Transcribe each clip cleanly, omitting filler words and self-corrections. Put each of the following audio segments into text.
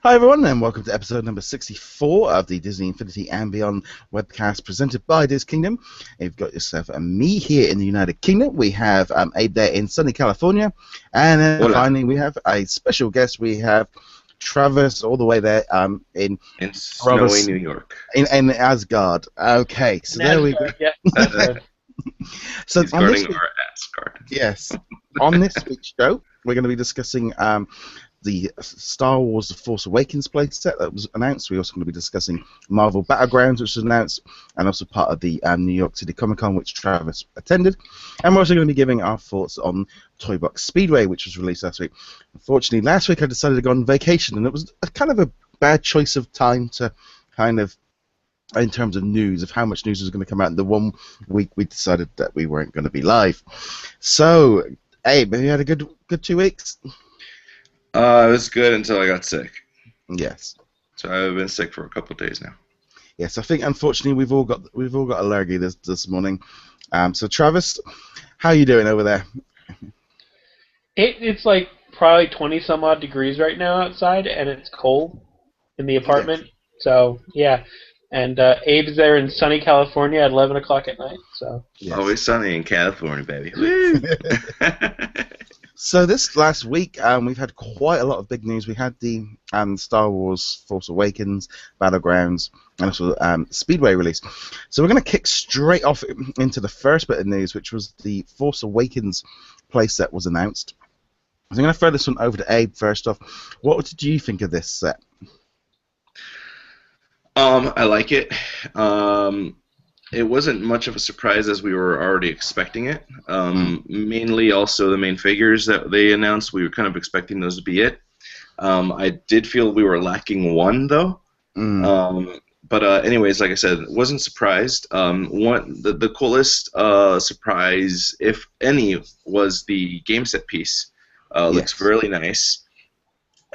Hi everyone, and welcome to episode number 64 of the Disney Infinity and Beyond webcast presented by DisKingdom. You've got yourself and me here in the United Kingdom. We have Abe there in sunny California, and then Hola. finally we have a special guest. We have Travis all the way there in snowy New York. in Asgard. Okay, so there we go. Yeah. So He's on this guarding our Asgard. yes, on this week's show, we're going to be discussing the Star Wars The Force Awakens play set that was announced. We're also going to be discussing Marvel Battlegrounds, which was announced, and also part of the New York City Comic Con, which Travis attended. And we're also going to be giving our thoughts on Toy Box Speedway, which was released last week. Unfortunately, last week I decided to go on vacation, and it was kind of a bad choice of time to kind of, in terms of news, of how much news was going to come out in the 1 week we decided that we weren't going to be live. So, Abe, have you had a good 2 weeks? It was good until I got sick. Yes. So I've been sick for a couple of days now. Yes, I think unfortunately we've all got allergy this morning. So Travis, how are you doing over there? It's like probably 20 some odd degrees right now outside, and it's cold in the apartment. Yes. So yeah, and Abe's there in sunny California at 11 o'clock at night. So yes. Always sunny in California, baby. Woo! So this last week, we've had quite a lot of big news. We had the Star Wars Force Awakens, Battlegrounds, and also Speedway release. So we're going to kick straight off into the first bit of news, which was the Force Awakens playset was announced. So I'm going to throw this one over to Abe first off. What did you think of this set? I like it. It wasn't much of a surprise as we were already expecting it. Mainly also the main figures that they announced, we were kind of expecting those to be it. I did feel we were lacking one, though. But anyways, like I said, wasn't surprised. The coolest surprise, if any, was the game set piece. Looks really nice.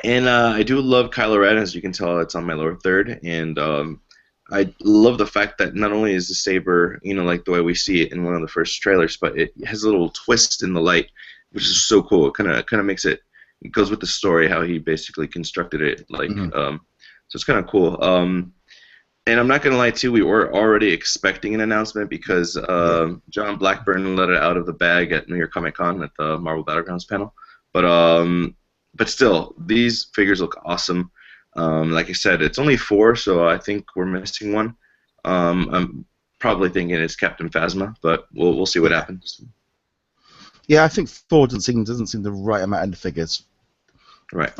And I do love Kylo Ren, as you can tell, it's on my lower third. And I love the fact that not only is the saber, like the way we see it in one of the first trailers, but it has a little twist in the light, which is so cool. It kind of makes it goes with the story how he basically constructed it, so it's kind of cool. And I'm not gonna lie too, we were already expecting an announcement because John Blackburn let it out of the bag at New York Comic Con at the Marvel Battlegrounds panel. But still, these figures look awesome. Like I said, it's only 4, so I think we're missing one. I'm probably thinking it's Captain Phasma, but we'll see what happens. Yeah, I think 4 doesn't seem the right amount of figures. Right.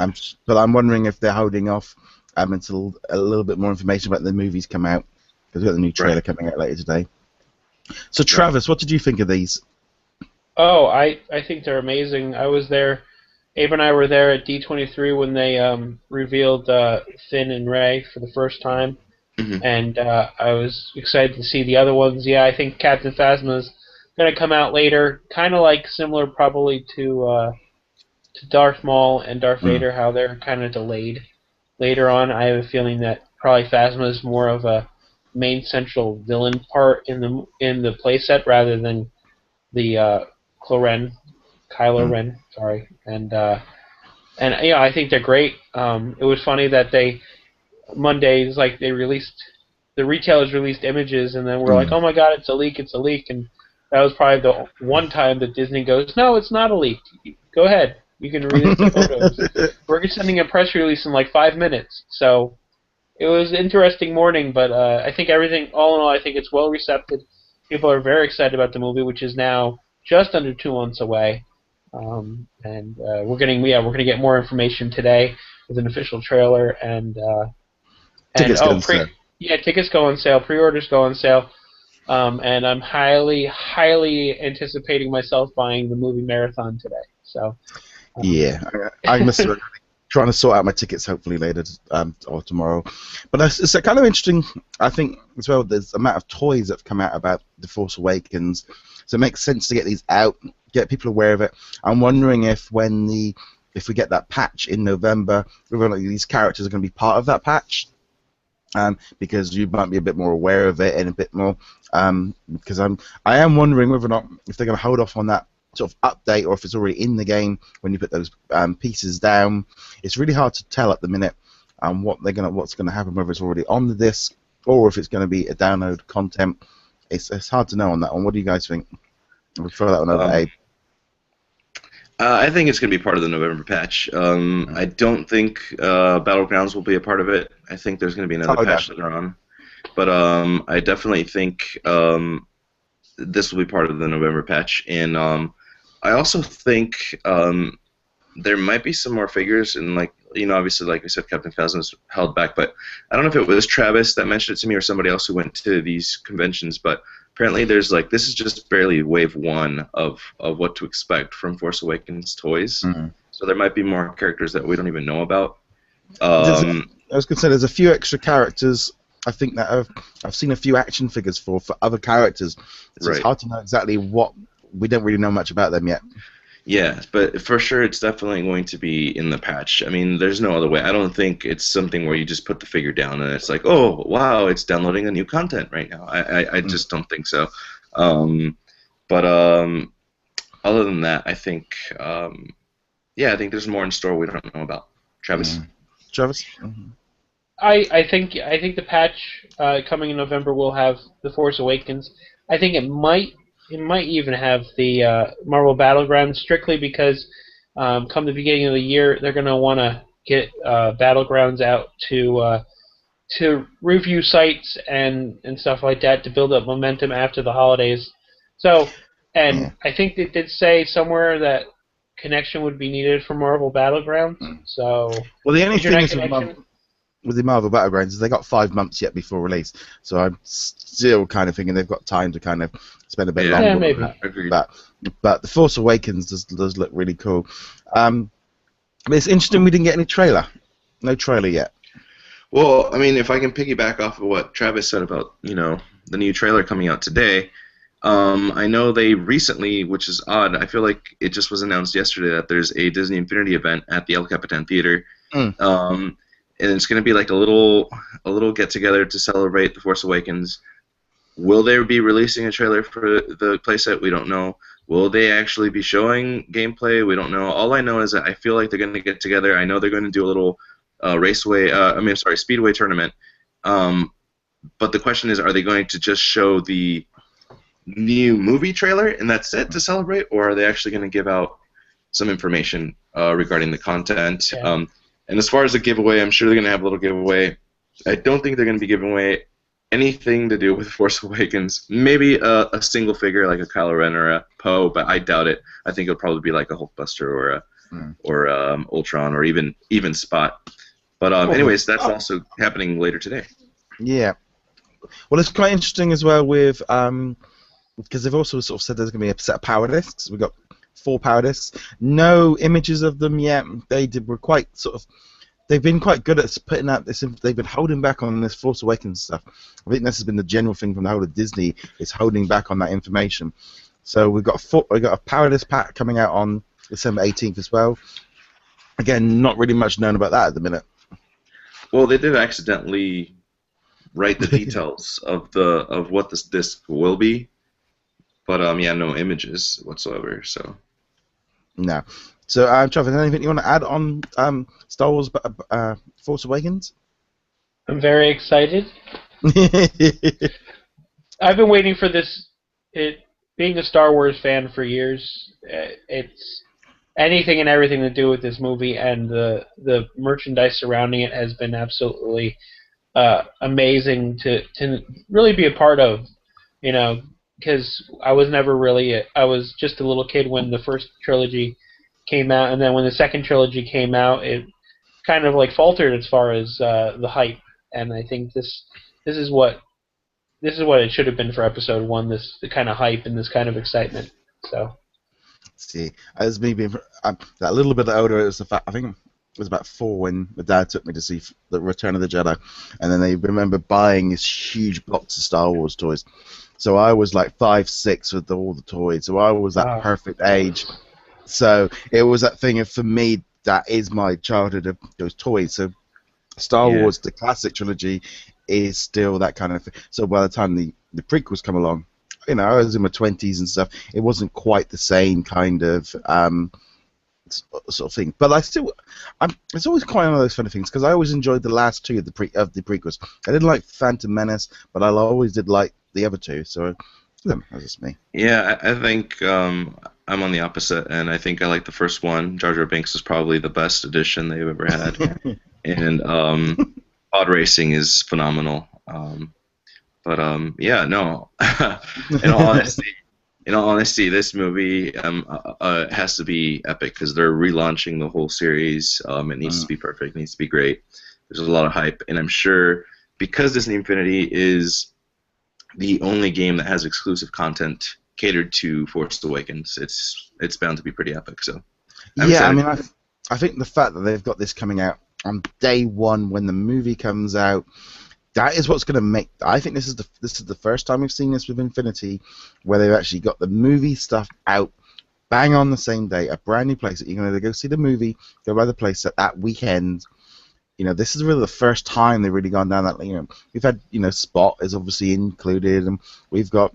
But I'm wondering if they're holding off until a little bit more information about the movies come out, because we've got the new trailer coming out later today. So Travis, what did you think of these? Oh, I think they're amazing. I was there. Abe and I were there at D23 when they revealed Finn and Rey for the first time, and I was excited to see the other ones. Yeah, I think Captain Phasma's going to come out later, kind of like similar probably to Darth Maul and Darth Vader, how they're kind of delayed later on. I have a feeling that probably Phasma is more of a main central villain part in the playset rather than the Kylo Ren, sorry, and yeah, I think they're great. It was funny that Mondays, like the retailers released images, and then we're like, oh my god, it's a leak, and that was probably the one time that Disney goes, no, it's not a leak. Go ahead, you can release the photos. We're sending a press release in like 5 minutes, so it was an interesting morning, but I think everything, all in all, I think it's well received. People are very excited about the movie, which is now just under 2 months away. And we're gonna get more information today with an official trailer and tickets go on sale. Yeah, tickets go on sale, pre-orders go on sale, and I'm highly anticipating myself buying the movie marathon today. So yeah, I must be trying to sort out my tickets hopefully later or tomorrow. But it's kind of interesting, I think, as well. There's the amount of toys that have come out about The Force Awakens, so it makes sense to get these out, get people aware of it. I'm wondering if if we get that patch in November, whether or not these characters are going to be part of that patch, because you might be a bit more aware of it and a bit more. Because I am wondering whether or not if they're going to hold off on that sort of update or if it's already in the game when you put those pieces down. It's really hard to tell at the minute what's gonna happen, whether it's already on the disc or if it's going to be a download content. It's hard to know on that one. What do you guys think? We'll throw that one over to Abe. I think it's going to be part of the November patch. I don't think Battlegrounds will be a part of it. I think there's going to be another patch later on. But I definitely think this will be part of the November patch. And I also think there might be some more figures. And, like, obviously, like I said, Captain Phasma was held back. But I don't know if it was Travis that mentioned it to me or somebody else who went to these conventions. But apparently there's, like, this is just barely wave one of what to expect from Force Awakens toys. Mm-hmm. So there might be more characters that we don't even know about. I was going to say there's a few extra characters I think that I've seen a few action figures for other characters. So It's hard to know exactly what. We don't really know much about them yet. Yeah, but for sure it's definitely going to be in the patch. I mean, there's no other way. I don't think it's something where you just put the figure down and it's like, oh, wow, it's downloading a new content right now. I just don't think so. But other than that, I think, I think there's more in store we don't know about. Travis? Travis? Mm-hmm. I think the patch coming in November will have the Force Awakens. I think it might even have the Marvel Battlegrounds, strictly because come the beginning of the year they're going to want to get Battlegrounds out to review sites and stuff like that to build up momentum after the holidays. So, and I think they did say somewhere that connection would be needed for Marvel Battlegrounds. So, well, the only thing is with the Marvel Battlegrounds is they got 5 months yet before release, so I'm still kind of thinking they've got time to kind of spend a bit longer. Yeah, maybe. But the Force Awakens does look really cool. But it's interesting we didn't get any trailer. No trailer yet. Well, I mean, if I can piggyback off of what Travis said about the new trailer coming out today, I know they recently, which is odd, I feel like it just was announced yesterday that there's a Disney Infinity event at the El Capitan Theater. And it's going to be like a little get-together to celebrate The Force Awakens. Will they be releasing a trailer for the playset? We don't know. Will they actually be showing gameplay? We don't know. All I know is that I feel like they're going to get together. I know they're going to do a little Speedway tournament. But the question is, are they going to just show the new movie trailer and that's it to celebrate, or are they actually going to give out some information regarding the content? Yeah. And as far as the giveaway, I'm sure they're going to have a little giveaway. I don't think they're going to be giving away anything to do with Force Awakens. Maybe a single figure like a Kylo Ren or a Poe, but I doubt it. I think it'll probably be like a Hulkbuster or Ultron or even Spot. But anyways, that's also happening later today. Yeah. Well, it's quite interesting as well with because they've also sort of said there's going to be a set of power discs. We've got 4 power discs. No images of them yet. Were quite they've been quite good at putting out this. They've been holding back on this Force Awakens stuff. I think this has been the general thing from the whole of Disney, is holding back on that information. So we've got a power disc pack coming out on December 18th as well. Again, not really much known about that at the minute. Well, they did accidentally write the details of what this disc will be, but no images whatsoever. So. No. So, Travis, anything you want to add on Star Wars Force Awakens? I'm very excited. I've been waiting for this. Being a Star Wars fan for years, it's anything and everything to do with this movie, and the merchandise surrounding it has been absolutely amazing to really be a part of. Because I was never really I was just a little kid when the first trilogy came out, and then when the second trilogy came out, it kind of like faltered as far as the hype. And I think this is what it should have been for Episode 1. The kind of hype and this kind of excitement. So. See, as me being that little bit older, it was the fact I think it was about 4 when my dad took me to see the Return of the Jedi, and then they remember buying this huge box of Star Wars toys. So I was like 5, 6 with all the toys. So I was that perfect age. So it was that thing of, for me, that is my childhood of those toys. So Star Wars, the classic trilogy, is still that kind of thing. So by the time the prequels come along, I was in my 20s and stuff. It wasn't quite the same kind of sort of thing. But it's always quite one of those funny things because I always enjoyed the last two of the prequels. I didn't like Phantom Menace, but I always did like the other two. So that's just me. Yeah, I think I'm on the opposite, and I think I like the first one. Jar Jar Binks is probably the best addition they've ever had, and pod racing is phenomenal. Yeah, no. In all honesty, this movie has to be epic because they're relaunching the whole series. It needs to be perfect. It needs to be great. There's a lot of hype, and I'm sure because Disney Infinity is the only game that has exclusive content catered to Force Awakens, it's bound to be pretty epic. So, I mean, I think the fact that they've got this coming out on day one when the movie comes out. That is what's going to make. I think this is the first time we've seen this with Infinity, where they've actually got the movie stuff out, bang on the same day, a brand new playset. You're going to go see the movie, go buy the playset that weekend. This is really the first time they've really gone down that. We've had Spot is obviously included, and we've got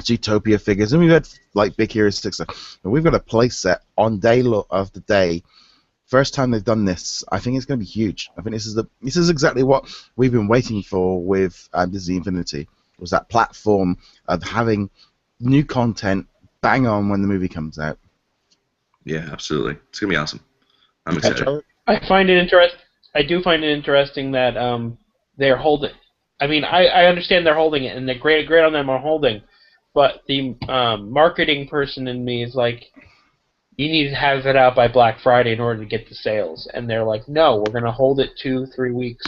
Zootopia figures, and we've had like Big Hero 6. And we've got a playset on day of the day. First time they've done this, I think it's going to be huge. I think this is exactly what we've been waiting for with Disney Infinity. Was that platform of having new content bang on when the movie comes out. Yeah, absolutely. It's going to be awesome. I'm excited. I do find it interesting that they're holding. I mean, I understand they're holding it, and they're great on them are holding, but the marketing person in me is like, you need to have it out by Black Friday in order to get the sales. And they're like, no, we're going to hold it 2-3 weeks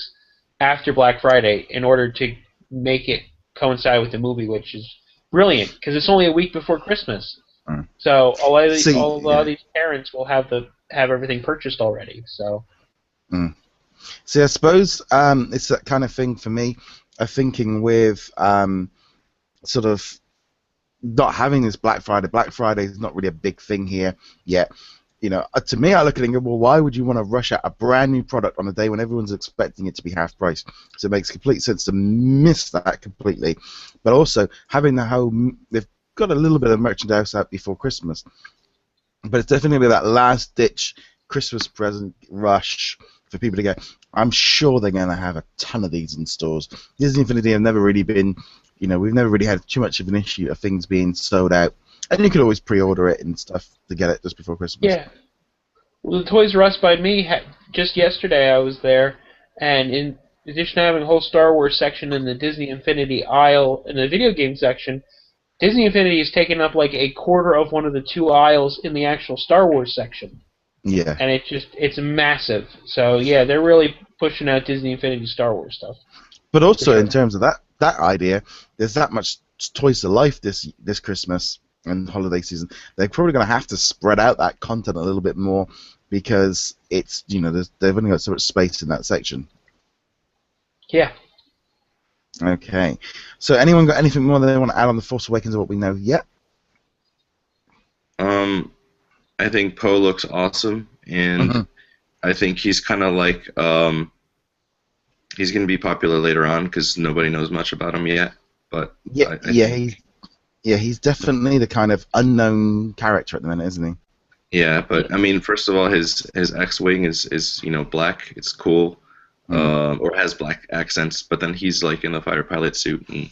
after Black Friday in order to make it coincide with the movie, which is brilliant because it's only a week before Christmas. So a lot of these parents will have everything purchased already. So. See, I suppose it's that kind of thing for me. I'm thinking with sort of not having this Black Friday. Black Friday is not really a big thing here yet. To me, I look at it and go, well, why would you want to rush out a brand new product on a day when everyone's expecting it to be half price? So it makes complete sense to miss that completely. But also, having they've got a little bit of merchandise out before Christmas. But it's definitely that last-ditch Christmas present rush for people to go. I'm sure they're going to have a ton of these in stores. Disney Infinity have never really been... we've never really had too much of an issue of things being sold out. And you could always pre-order it and stuff to get it just before Christmas. Yeah. Well, the Toys R Us by me, just yesterday I was there, and in addition to having a whole Star Wars section in the Disney Infinity aisle in the video game section, Disney Infinity is taking up like a quarter of one of the two aisles in the actual Star Wars section. Yeah. And it's massive. So, yeah, they're really pushing out Disney Infinity Star Wars stuff. But also, in terms of that idea, there's that much Toys to Life this Christmas and holiday season. They're probably going to have to spread out that content a little bit more because it's they've only got so much space in that section. Yeah. Okay. So anyone got anything more they want to add on the Force Awakens or what we know yet? I think Poe looks awesome, and I think he's kind of like he's going to be popular later on because nobody knows much about him yet. But he's definitely the kind of unknown character at the minute, isn't he? Yeah, but I mean, first of all, his X-wing is black. It's cool, or has black accents. But then he's like in a fighter pilot suit, and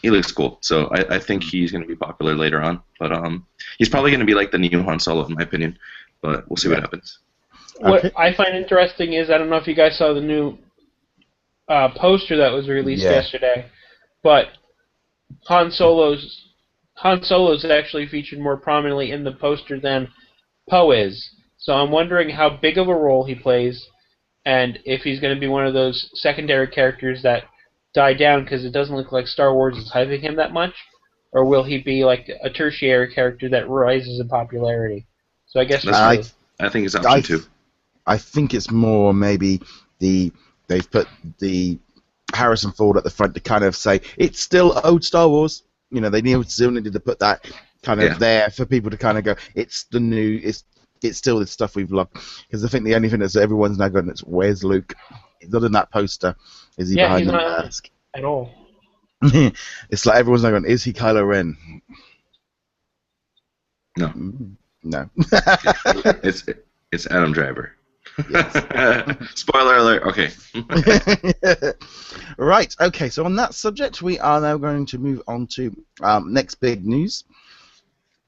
he looks cool. So I think he's going to be popular later on. But he's probably going to be like the new Han Solo, in my opinion. But we'll see what happens. What I find interesting is I don't know if you guys saw the new poster that was released yesterday, but Han Solo's actually featured more prominently in the poster than Poe is. So I'm wondering how big of a role he plays, and if he's going to be one of those secondary characters that die down because it doesn't look like Star Wars is hyping him that much, or will he be like a tertiary character that rises in popularity? So I guess I think it's option 2. I think it's more maybe they've put the Harrison Ford at the front to kind of say it's still old Star Wars. They still needed to put that kind of there for people to kind of go, it's the new, it's still the stuff we've loved. Because I think the only thing that everyone's now going, it's where's Luke? He's not in that poster. Is he behind the mask? At all. It's like everyone's like, going, is he Kylo Ren? No. No. It's Adam Driver. Yes. Spoiler alert. Okay. Right. Okay. So on that subject, we are now going to move on to next big news.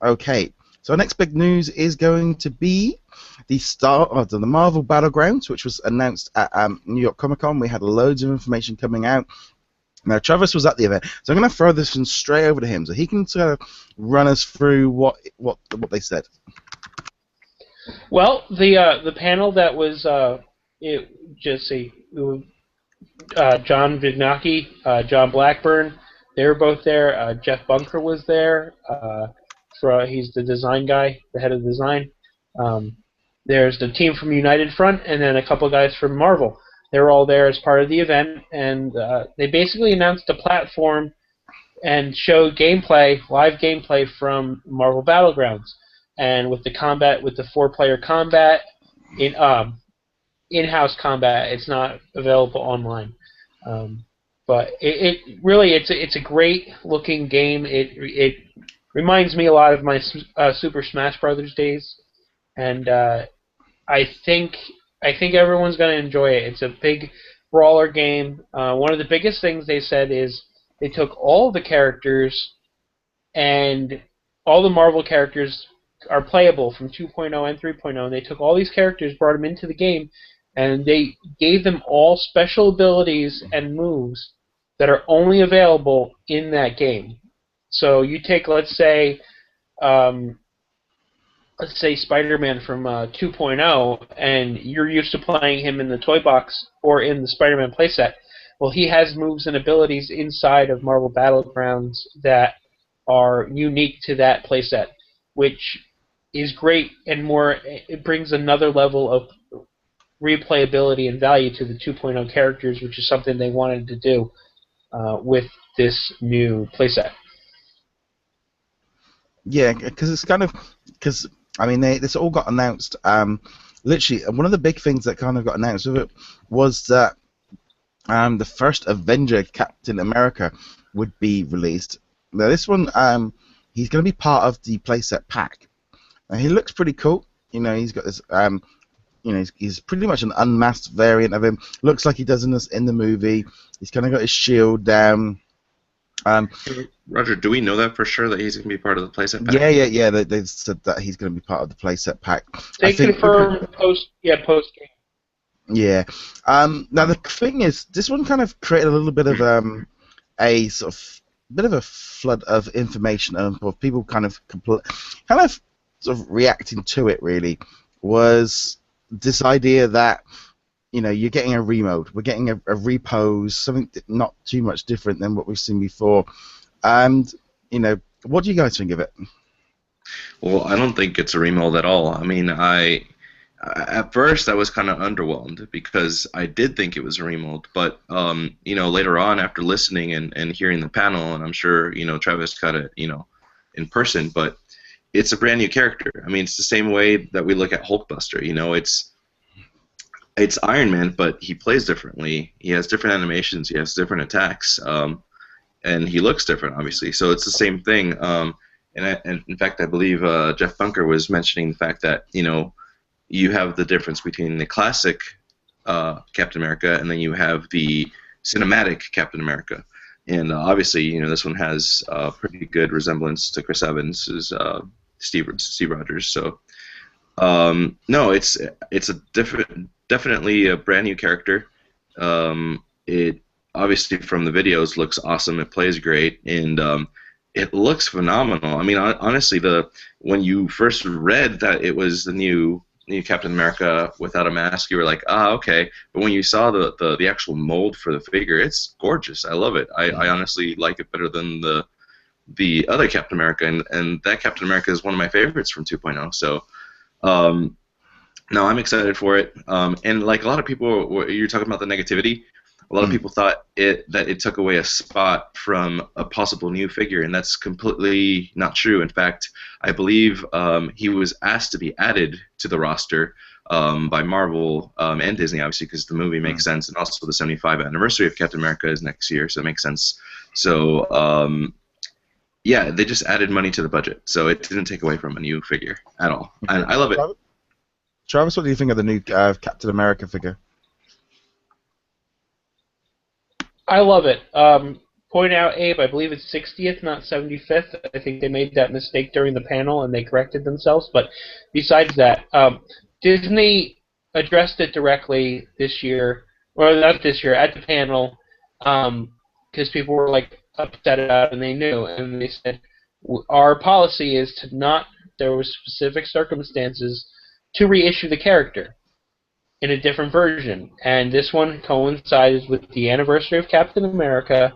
Okay. So our next big news is going to be the Marvel Battlegrounds, which was announced at New York Comic Con. We had loads of information coming out. Now, Travis was at the event, so I'm going to throw this one straight over to him, so he can sort of run us through what they said. Well, the panel that was John Vignacchi, John Blackburn, they were both there. Jeff Bunker was there. He's the design guy, the head of design. There's the team from United Front, and then a couple guys from Marvel. They were all there as part of the event, and they basically announced a platform and showed live gameplay from Marvel Battlegrounds, and with the 4-player combat in-house combat. It's not available online, but it's a great looking game. It reminds me a lot of my Super Smash Brothers days, and I think everyone's going to enjoy it. It's a big brawler game. One of the biggest things they said is they took all the characters, and all the Marvel characters are playable from 2.0 and 3.0, and they took all these characters, brought them into the game, and they gave them all special abilities and moves that are only available in that game. So you take, let's say Spider-Man from 2.0, and you're used to playing him in the toy box or in the Spider-Man playset. Well, he has moves and abilities inside of Marvel Battlegrounds that are unique to that playset, which is great, and it brings another level of replayability and value to the 2.0 characters, which is something they wanted to do with this new playset. Yeah, because this all got announced. Literally, one of the big things that kind of got announced with it was that the first Avenger, Captain America, would be released. Now, this one, he's going to be part of the playset pack. Now, he looks pretty cool. He's got this. He's pretty much an unmasked variant of him. Looks like he does in the movie. He's kind of got his shield down. Roger, do we know that for sure that he's going to be part of the playset pack? Yeah. They said that he's going to be part of the playset pack. They confirmed post game. Yeah. Now the thing is, this one kind of created a little bit of a sort of flood of information of people kind of sort of reacting to it. Really, was this idea that you're getting a remode, we're getting a repose, something not too much different than what we've seen before. And what do you guys think of it? Well, I don't think it's a remold at all. I mean, at first I was kind of underwhelmed because I did think it was a remold, but later on after listening and hearing the panel, and I'm sure Travis got it in person, but it's a brand new character. I mean, it's the same way that we look at Hulkbuster. It's Iron Man, but he plays differently. He has different animations. He has different attacks, and he looks different, obviously. So it's the same thing. And in fact, I believe Jeff Bunker was mentioning the fact that you have the difference between the classic Captain America and then you have the cinematic Captain America. And obviously, this one has a pretty good resemblance to Chris Evans' Steve Rogers. So no, it's definitely a brand new character. It obviously from the videos looks awesome. It plays great, and it looks phenomenal. I mean, honestly, when you first read that it was the new Captain America without a mask, you were like, okay. But when you saw the actual mold for the figure, it's gorgeous. I love it. I honestly like it better than the other Captain America, and that Captain America is one of my favorites from 2.0. So, no, I'm excited for it. And like a lot of people, you're talking about the negativity. A lot of people thought that it took away a spot from a possible new figure, and that's completely not true. In fact, I believe he was asked to be added to the roster by Marvel and Disney, obviously, because the movie makes sense, and also the 75th anniversary of Captain America is next year, so it makes sense. So, yeah, they just added money to the budget, so it didn't take away from a new figure at all. And I love it. Travis, what do you think of the new Captain America figure? I love it. Point out, Abe, I believe it's 60th, not 75th. I think they made that mistake during the panel, and they corrected themselves. But besides that, Disney addressed it directly this year, or not this year, at the panel, because people were like upset about it, and they knew, and they said, our policy is to not, there were specific circumstances, to reissue the character in a different version. And this one coincides with the anniversary of Captain America,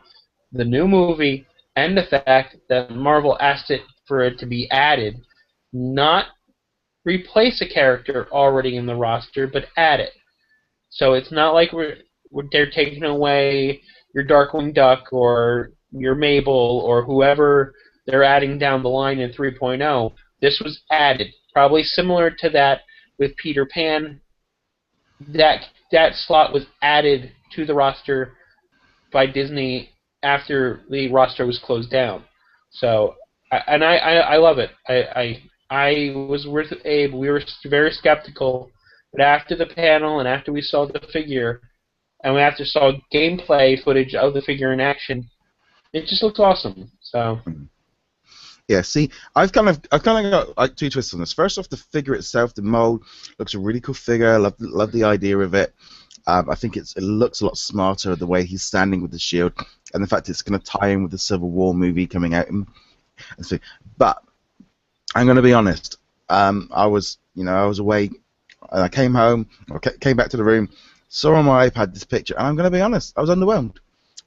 the new movie, and the fact that Marvel asked it for it to be added, not replace a character already in the roster, but add it. So it's not like they're taking away your Darkwing Duck or your Mabel or whoever they're adding down the line in 3.0. This was added, probably similar to that with Peter Pan. That slot was added to the roster by Disney after the roster was closed down. So, I love it. I was with Abe. We were very skeptical, but after the panel and after we saw the figure, and we after saw gameplay footage of the figure in action, it just looks awesome. So. Yeah, see, I've kind of got like two twists on this. First off, the figure itself, the mold, looks a really cool figure. Love the idea of it. I think it looks a lot smarter the way he's standing with the shield, and the fact it's going to tie in with the Civil War movie coming out. But I'm going to be honest. I was away, and I came home, or came back to the room, saw on my iPad this picture, and I'm going to be honest. I was underwhelmed.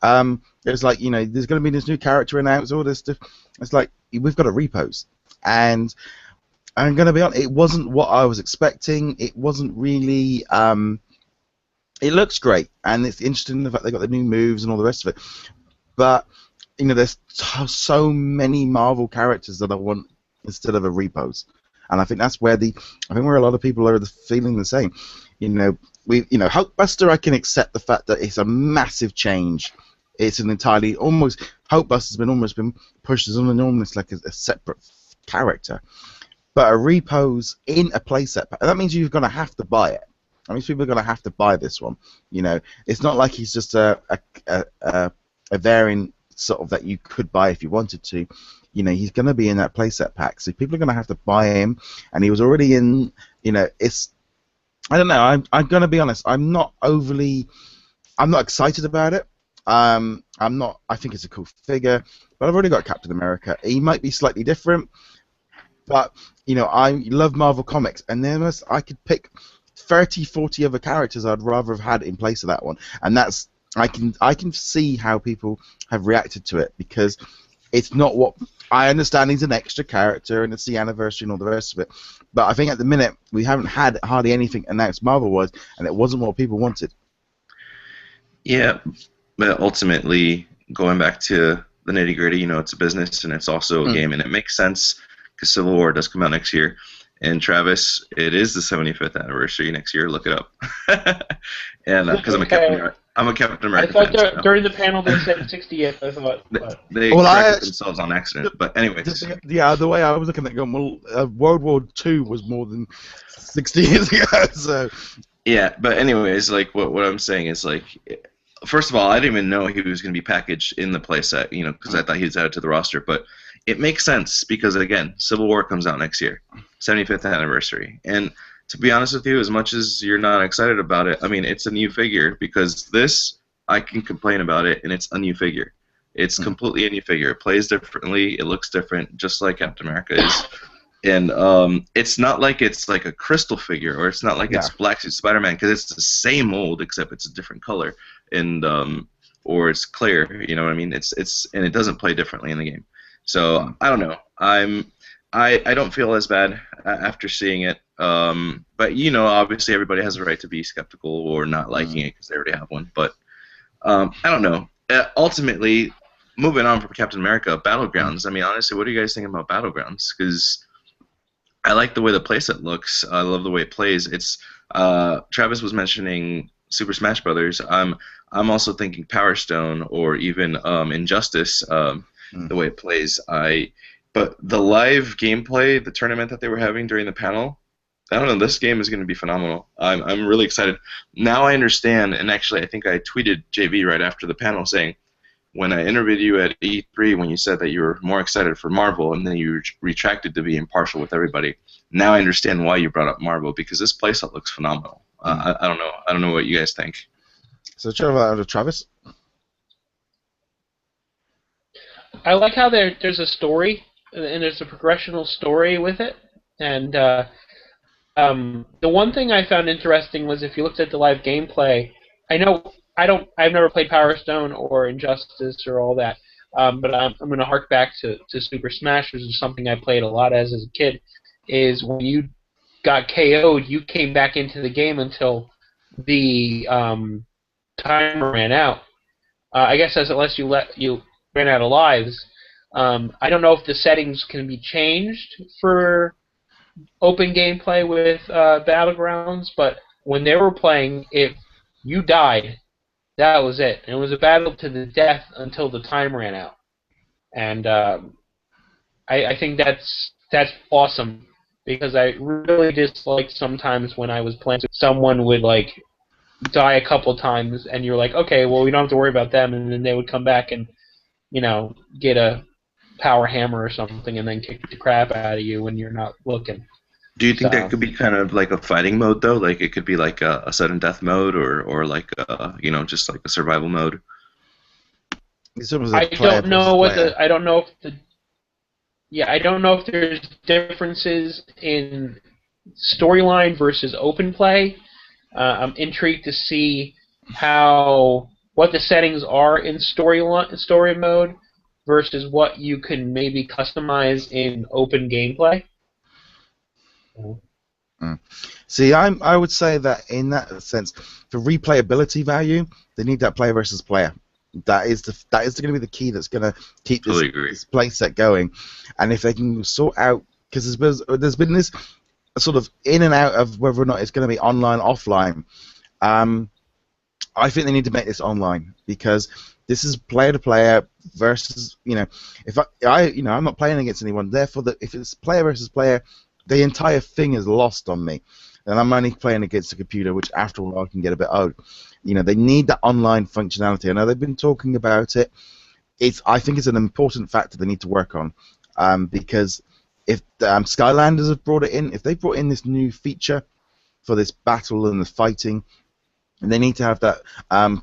It was like, there's going to be this new character announced, all this stuff. It's like, we've got a repose. And I'm going to be honest, it wasn't what I was expecting. It wasn't really... it looks great, and it's interesting the fact they got the new moves and all the rest of it. But, there's so many Marvel characters that I want instead of a repose. And I think that's where where a lot of people are feeling the same. Hulkbuster, I can accept the fact that it's a massive change. It's an entirely Hulkbuster's almost been pushed as almost like a separate character. But a repose in a playset, that means you're going to have to buy it. That means people are going to have to buy this one. It's not like he's just a variant sort of that you could buy if you wanted to. He's going to be in that playset pack, so people are going to have to buy him. And he was already in. It's. I don't know. I'm going to be honest. I'm not excited about it. I'm not. I think it's a cool figure, but I've already got Captain America. He might be slightly different, but I love Marvel Comics, and I could pick 30, 40 other characters I'd rather have had in place of that one, and that's I can see how people have reacted to it, because it's not what I understand. He's an extra character, and it's the anniversary and all the rest of it. But I think at the minute we haven't had hardly anything announced Marvel-wise, and it wasn't what people wanted. Yeah, but ultimately, going back to the nitty-gritty, it's a business and it's also a game, and it makes sense because Civil War does come out next year. And Travis, it is the 75th anniversary next year. Look it up. And because I'm a Captain America I thought fan. during the panel they said 60th. I thought. They corrected themselves on accident. But anyways. Yeah, the way I was looking at it, going, World War II was more than 60 years ago. So. Yeah, but anyways, like what I'm saying is like, first of all, I didn't even know he was going to be packaged in the playset, because I thought he was added to the roster. But it makes sense because, again, Civil War comes out next year, 75th anniversary. And to be honest with you, as much as you're not excited about it, I mean, it's a new figure, because this, I can complain about it, and it's a new figure. It's completely a new figure. It plays differently. It looks different, just like Captain America is. And it's not like it's like a crystal figure, or it's not like it's Black Suit Spider-Man, because it's the same mold except it's a different color, and or it's clear. You know what I mean? It's and it doesn't play differently in the game. So I don't know. I don't feel as bad after seeing it. But obviously everybody has a right to be skeptical or not liking it because they already have one. But I don't know. Ultimately, moving on from Captain America, Battlegrounds. I mean, honestly, what are you guys thinking about Battlegrounds? Because I like the way the playset looks. I love the way it plays. It's Travis was mentioning Super Smash Brothers. I'm also thinking Power Stone or even Injustice. The way it plays, but the live gameplay, the tournament that they were having during the panel, I don't know. This game is going to be phenomenal. I'm really excited. Now I understand, and actually I think I tweeted JV right after the panel saying, when I interviewed you at E3, when you said that you were more excited for Marvel, and then you retracted to be impartial with everybody. Now I understand why you brought up Marvel, because this playset looks phenomenal. I don't know. I don't know what you guys think. So, Travis. I like how there's a story and there's a progressional story with it, and the one thing I found interesting was if you looked at the live gameplay. I've never played Power Stone or Injustice or all that, but I'm going to hark back to Super Smash, which is something I played a lot as a kid. Is when you got KO'd, you came back into the game until the timer ran out. I guess unless you ran out of lives. I don't know if the settings can be changed for open gameplay with Battlegrounds, but when they were playing, if you died, that was it. It was a battle to the death until the time ran out. And I think that's awesome, because I really dislike sometimes when I was playing, someone would like die a couple times, and you're like, okay, well, we don't have to worry about them, and then they would come back and, get a power hammer or something, and then kick the crap out of you when you're not looking. Do you think that could be kind of like a fighting mode, though? Like it could be like a sudden death mode, or like just like a survival mode. I don't know I don't know if there's differences in storyline versus open play. I'm intrigued to see what the settings are in story mode versus what you can maybe customize in open gameplay. See, I would say that in that sense, for replayability value, they need that player versus player. That is going to be the key that's going to keep this playset going. And if they can sort out, because there's been this sort of in and out of whether or not it's going to be online, offline. I think they need to make this online, because this is player to player versus, if I'm not playing against anyone. Therefore, if it's player versus player, the entire thing is lost on me, and I'm only playing against a computer, which after a while can get a bit old. They need that online functionality. I know they've been talking about it. I think it's an important factor they need to work on, because if Skylanders have brought it in, if they brought in this new feature for this battle and the fighting, and they need to have that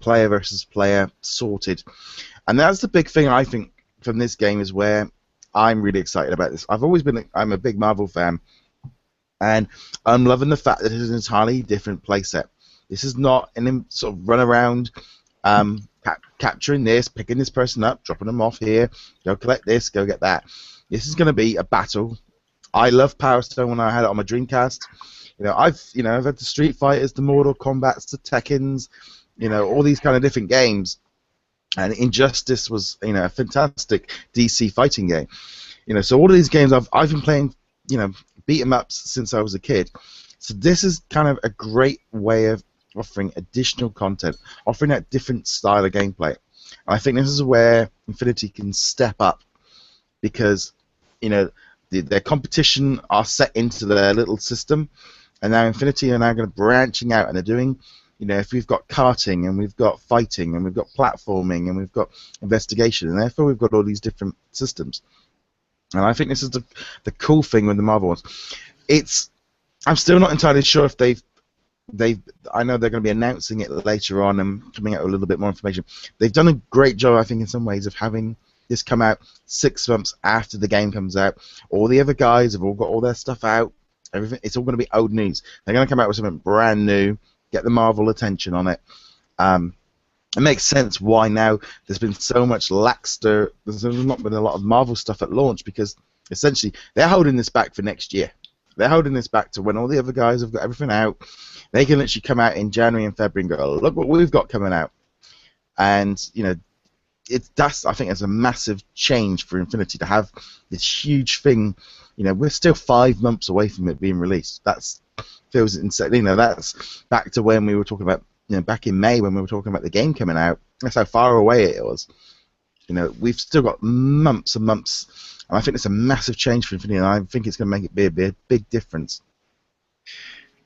player versus player sorted. And that's the big thing, I think, from this game, is where I'm really excited about this. I'm a big Marvel fan, and I'm loving the fact that it's an entirely different playset. This is not an sort of run around capturing this, picking this person up, dropping them off here, go collect this, go get that. This is going to be a battle. I love Power Stone when I had it on my Dreamcast. I've had the Street Fighters, the Mortal Kombats, the Tekkens, all these kind of different games. And Injustice was, a fantastic DC fighting game. So all of these games I've been playing, beat 'em ups since I was a kid. So this is kind of a great way of offering additional content, offering that different style of gameplay. And I think this is where Infinity can step up, because, their competition are set into their little system, and now Infinity are now going to branching out, and they're doing. If we've got karting, and we've got fighting, and we've got platforming, and we've got investigation, and therefore we've got all these different systems. And I think this is the cool thing with the Marvel ones. I'm still not entirely sure if I know they're going to be announcing it later on and coming out with a little bit more information. They've done a great job, I think, in some ways, of having this come out 6 months after the game comes out. All the other guys have all got all their stuff out. Everything. It's all going to be old news. They're going to come out with something brand new. Get the Marvel attention on it. It makes sense why now there's been so much laxter. There's not been a lot of Marvel stuff at launch, because essentially they're holding this back for next year. They're holding this back to when all the other guys have got everything out. They can literally come out in January and February and go, look what we've got coming out. And I think it's a massive change for Infinity to have this huge thing. We're still 5 months away from it being released. That's feels insane. You know, that's back to when we were talking about, you know, back in May when we were talking about the game coming out. That's how far away it was. You know, we've still got months and months, and I think it's a massive change for Infinity, and I think it's going to make it be a big difference.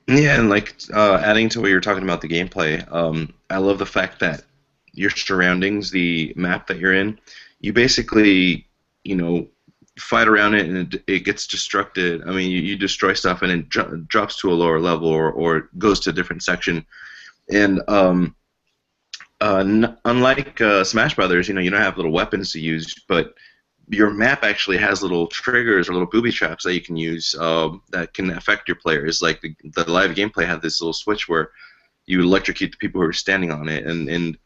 Yeah, and like adding to what you're talking about the gameplay, I love the fact that your surroundings, the map that you're in, you basically, you know, fight around it and it gets destructed. I mean, you destroy stuff and it drops to a lower level or goes to a different section. And unlike Smash Brothers, you know, you don't have little weapons to use, but your map actually has little triggers or little booby traps that you can use that can affect your players. Like the live gameplay had this little switch where you electrocute the people who are standing on it, and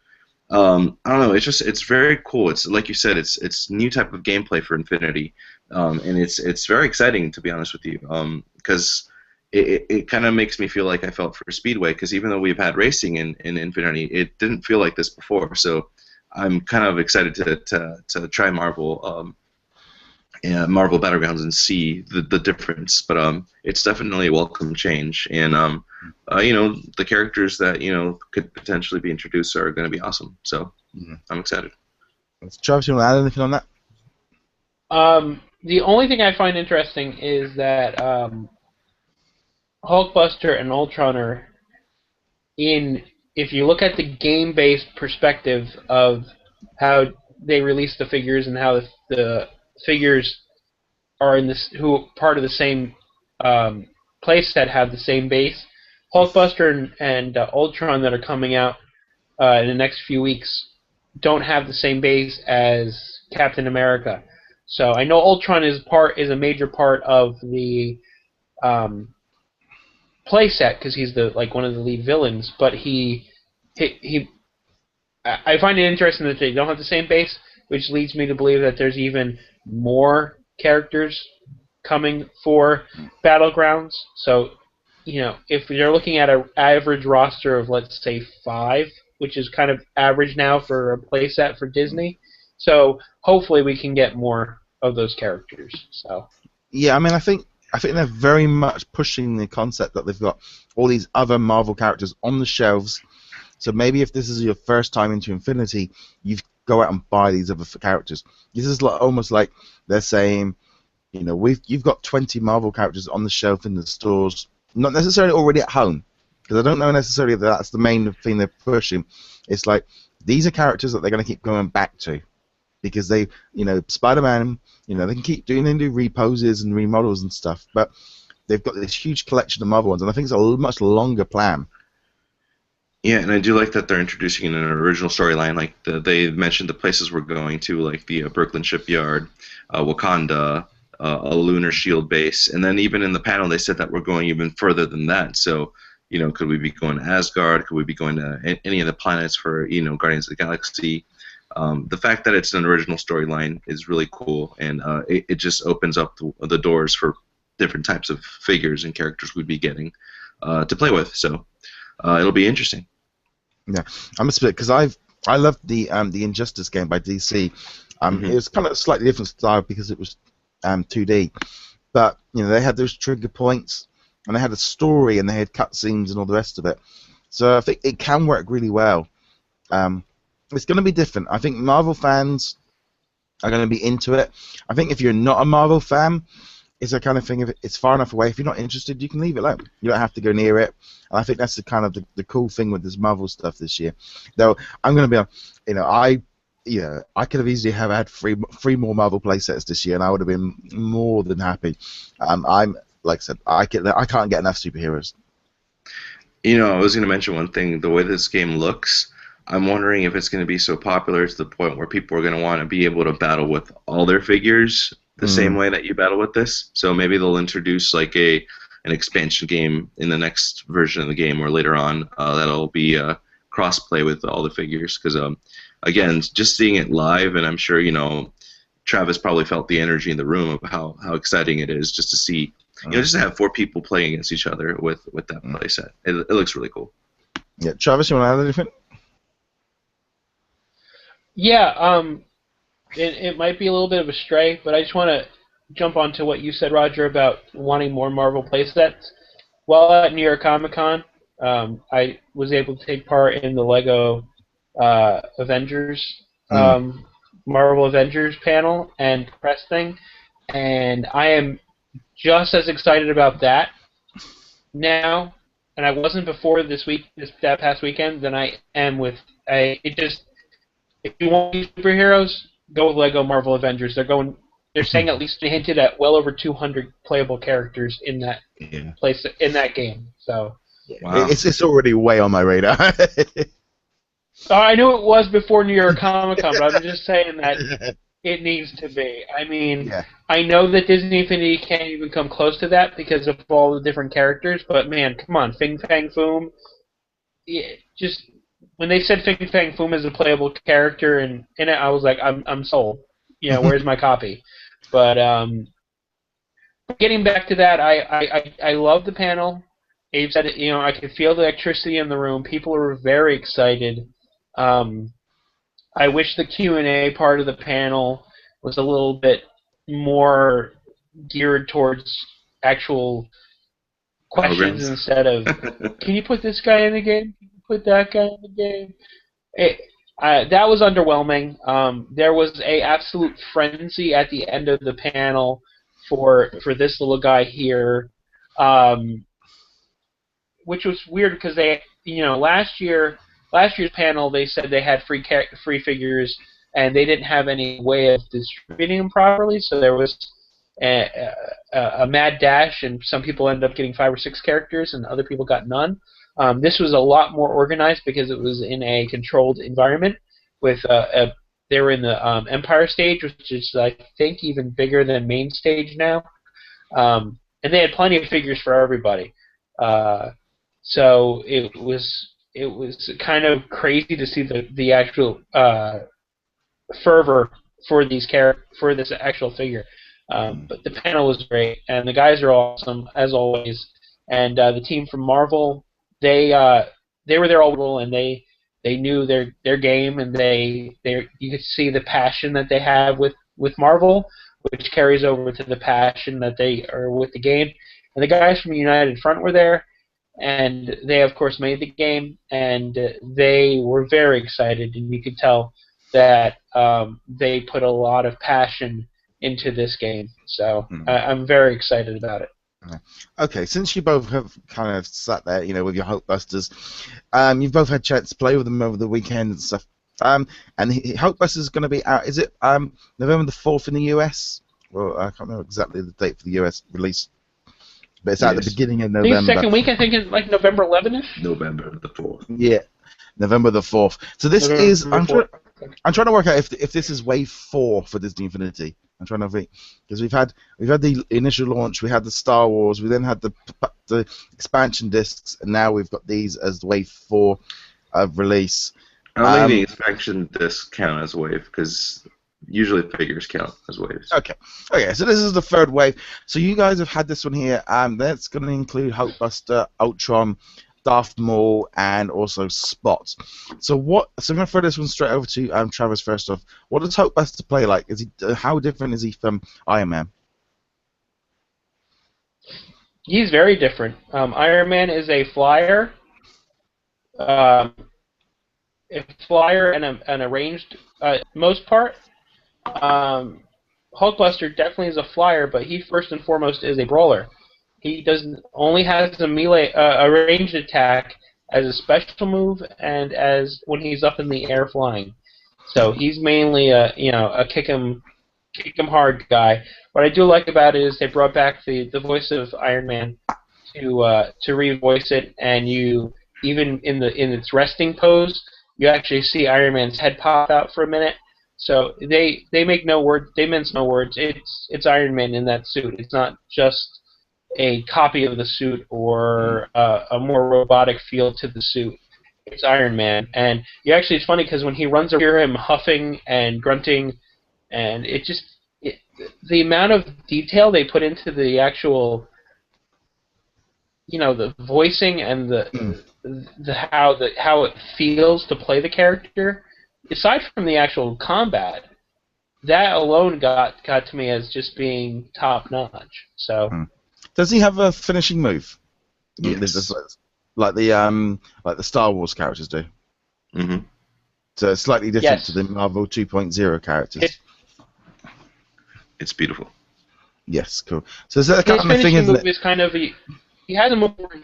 I don't know. It's very cool. It's like you said. It's new type of gameplay for Infinity, and it's very exciting, to be honest with you. Because it kind of makes me feel like I felt for Speedway. Because even though we've had racing in Infinity, it didn't feel like this before. So I'm kind of excited to try Marvel. Marvel Battlegrounds and see the difference, but it's definitely a welcome change, and you know, the characters that, you know, could potentially be introduced are going to be awesome. So I'm excited. Travis, you want to add anything on that? The only thing I find interesting is that Hulkbuster and Ultron are in. If you look at the game-based perspective of how they release the figures and how the figures are in this, who part of the same play set, have the same base. Hulkbuster and Ultron that are coming out in the next few weeks don't have the same base as Captain America. So I know Ultron is a major part of the play set because he's one of the lead villains, but I find it interesting that they don't have the same base, which leads me to believe that there's even more characters coming for Battlegrounds. So, you know, if you're looking at an average roster of, let's say, 5, which is kind of average now for a playset for Disney, so hopefully we can get more of those characters. So yeah, I mean, I think they're very much pushing the concept that they've got all these other Marvel characters on the shelves. So maybe if this is your first time into Infinity, you go out and buy these other characters. This is almost like they're saying, you know, you've got 20 Marvel characters on the shelf in the stores, not necessarily already at home, because I don't know necessarily that that's the main thing they're pushing. It's like these are characters that they're going to keep going back to, because they, you know, Spider-Man, you know, they can keep doing reposes and remodels and stuff, but they've got this huge collection of Marvel ones, and I think it's a much longer plan. Yeah, and I do like that they're introducing an original storyline. Like they mentioned the places we're going to, like the Brooklyn Shipyard, Wakanda, a lunar shield base, and then even in the panel they said that we're going even further than that. So, you know, could we be going to Asgard? Could we be going to any of the planets for, you know, Guardians of the Galaxy? The fact that it's an original storyline is really cool, and it just opens up the doors for different types of figures and characters we'd be getting to play with. So it'll be interesting. Yeah, I'm a split because I loved the Injustice game by DC. It was kind of a slightly different style because it was 2D, but you know, they had those trigger points and they had a story and they had cutscenes and all the rest of it. So I think it can work really well. It's going to be different. I think Marvel fans are going to be into it. I think if you're not a Marvel fan, it's a kind of thing, if it's far enough away, if you're not interested, you can leave it alone. You don't have to go near it. And I think that's the kind of the cool thing with this Marvel stuff this year. Though I'm going to be, you know, I could have easily have had three more Marvel playsets this year, and I would have been more than happy. I'm like I said, I can't get enough superheroes. You know, I was going to mention one thing. The way this game looks, I'm wondering if it's going to be so popular to the point where people are going to want to be able to battle with all their figures the same way that you battle with this. So maybe they'll introduce like an expansion game in the next version of the game, or later on that'll be cross-play with all the figures. Because again, just seeing it live, and I'm sure, you know, Travis probably felt the energy in the room of how exciting it is just to see, you know, just to have 4 people playing against each other with that playset. It looks really cool. Yeah, Travis, you want to add anything? Yeah, it might be a little bit of a stray, but I just want to jump onto what you said, Roger, about wanting more Marvel playsets. while at New York Comic Con, I was able to take part in the Lego Avengers, Marvel Avengers panel and press thing, and I am just as excited about that now, and I wasn't before that past weekend, than I am with if you want superheroes, go with Lego Marvel Avengers. They're saying at least they hinted at well over 200 playable characters in that in that game. So wow. It's already way on my radar. I knew it was before New York Comic Con, but I'm just saying that it needs to be. I mean, I know that Disney Infinity can't even come close to that because of all the different characters, but man, come on, Fing Fang Foom. Just when they said Fing Fang Foom is a playable character in it, I was like, I'm sold. Where's my copy? But getting back to that, I love the panel. Abe said it, I could feel the electricity in the room. People were very excited. I wish the Q&A part of the panel was a little bit more geared towards actual questions instead of, can you put this guy in the game? Can you put that guy in the game? That was underwhelming. There was a absolute frenzy at the end of the panel for this little guy here, which was weird because they, last year's panel they said they had free figures and they didn't have any way of distributing them properly, so there was a mad dash, and some people ended up getting 5 or 6 characters, and other people got none. This was a lot more organized because it was in a controlled environment. They were in the Empire stage, which is I think even bigger than main stage now, and they had plenty of figures for everybody. So it was kind of crazy to see the actual fervor for this actual figure. But the panel was great, and the guys are awesome as always. And the team from Marvel, they were there all, and they knew their game, and you could see the passion that they have with Marvel, which carries over to the passion that they are with the game. And the guys from United Front were there, and they of course made the game, and they were very excited, and you could tell that they put a lot of passion into this game. So I'm very excited about it. Okay, since you both have kind of sat there, with your Hulkbusters, you've both had a chance to play with them over the weekend and stuff. And Hulkbusters is going to be out. Is it November the 4th in the US? Well, I can't remember exactly the date for the US release, but it's at the beginning of November. I think second week. I think it's like November 11th. November the 4th. Yeah, November the 4th. So this is. I'm trying to work out if this is wave 4 for Disney Infinity. I'm trying to think, because we've had the initial launch, we had the Star Wars, we then had the expansion discs, and now we've got these as wave 4 of release. I don't think the expansion discs count as wave, because usually figures count as waves. Okay, so this is the 3rd wave. So you guys have had this one here, that's going to include Hulkbuster, Ultron, Darth Maul, and also Spot. So I'm going to throw this one straight over to Travis first off. What does Hulkbuster play like? How different is he from Iron Man? He's very different. Iron Man is a flyer, and a ranged most part. Hulkbuster definitely is a flyer, but he first and foremost is a brawler. He only has a melee, a ranged attack as a special move, and as when he's up in the air flying. So he's mainly a kick him hard guy. What I do like about it is they brought back the voice of Iron Man to revoice it, and you even in its resting pose, you actually see Iron Man's head pop out for a minute. So they make no words, they mince no words. It's Iron Man in that suit. It's not just a copy of the suit or a more robotic feel to the suit. It's Iron Man, and it's funny because when he runs, you hear him huffing and grunting, and the amount of detail they put into the actual, the voicing and how it feels to play the character, aside from the actual combat, that alone got to me as just being top notch. So. Does he have a finishing move? Yes. Like the Star Wars characters do. Mm-hmm. So it's slightly different to Yes. the Marvel 2.0 characters. It's beautiful. Yes, cool. So is that the His kind of thing, finishing isn't move it? is kind of he has a move where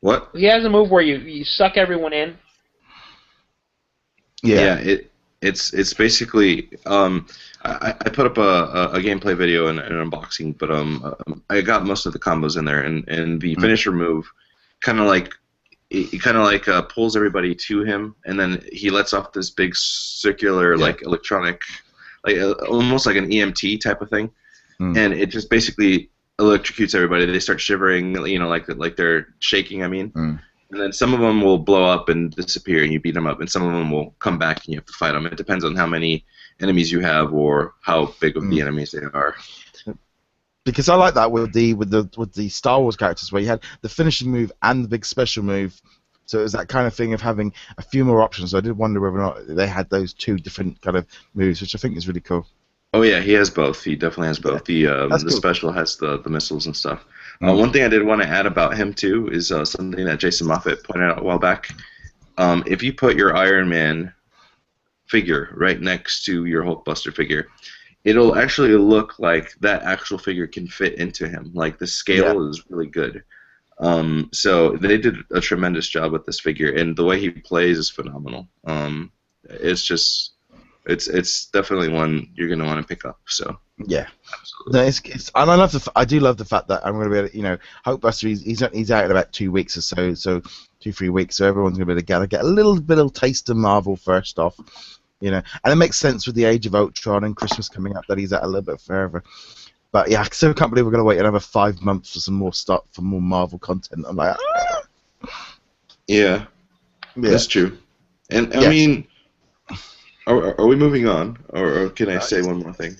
What? you suck everyone in. Yeah. Yeah, it's basically I put up a gameplay video and an unboxing, but I got most of the combos in there, and the finisher move kind of like it kind of like pulls everybody to him, and then he lets off this big circular like electronic, like almost like an EMT type of thing, and it just basically electrocutes everybody. They start shivering, you know, like they're shaking. I mean. And then some of them will blow up and disappear, and you beat them up, and some of them will come back, and you have to fight them. It depends on how many enemies you have or how big of the enemies they are. Because I like that with the Star Wars characters, where you had the finishing move and the big special move. So it was that kind of thing of having a few more options. So I did wonder whether or not they had those two different kind of moves, which I think is really cool. Oh yeah, he has both. He definitely has both. The That's cool. special has the missiles and stuff. One thing I did want to add about him too is something that Jason Moffat pointed out a while back. If you put your Iron Man figure right next to your Hulkbuster figure, it'll actually look like that actual figure can fit into him. Like the scale is really good. So they did a tremendous job with this figure, and the way he plays is phenomenal. It's just. It's definitely one you're gonna want to pick up. So yeah, absolutely. no, and I do love the fact that I'm going to be able to, you know, Hulkbuster he's out in about 2 weeks or so 2-3 weeks, so everyone's going to be able to get a little bit of taste of Marvel first off, you know, and it makes sense with the Age of Ultron and Christmas coming up that he's out a little bit further. But yeah, I still can't believe we're going to wait another 5 months for some more stuff for more Marvel content. I'm like, yeah, that's true. And I yes. mean. Are we moving on, or can I say one more thing?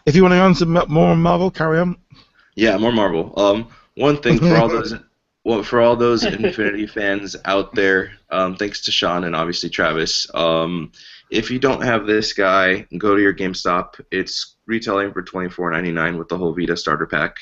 If you want to go on to more Marvel, carry on. Yeah, more Marvel. One thing for all those Infinity fans out there, thanks to Sean and obviously Travis. If you don't have this guy, go to your GameStop. It's retailing for $24.99 with the whole Vita starter pack.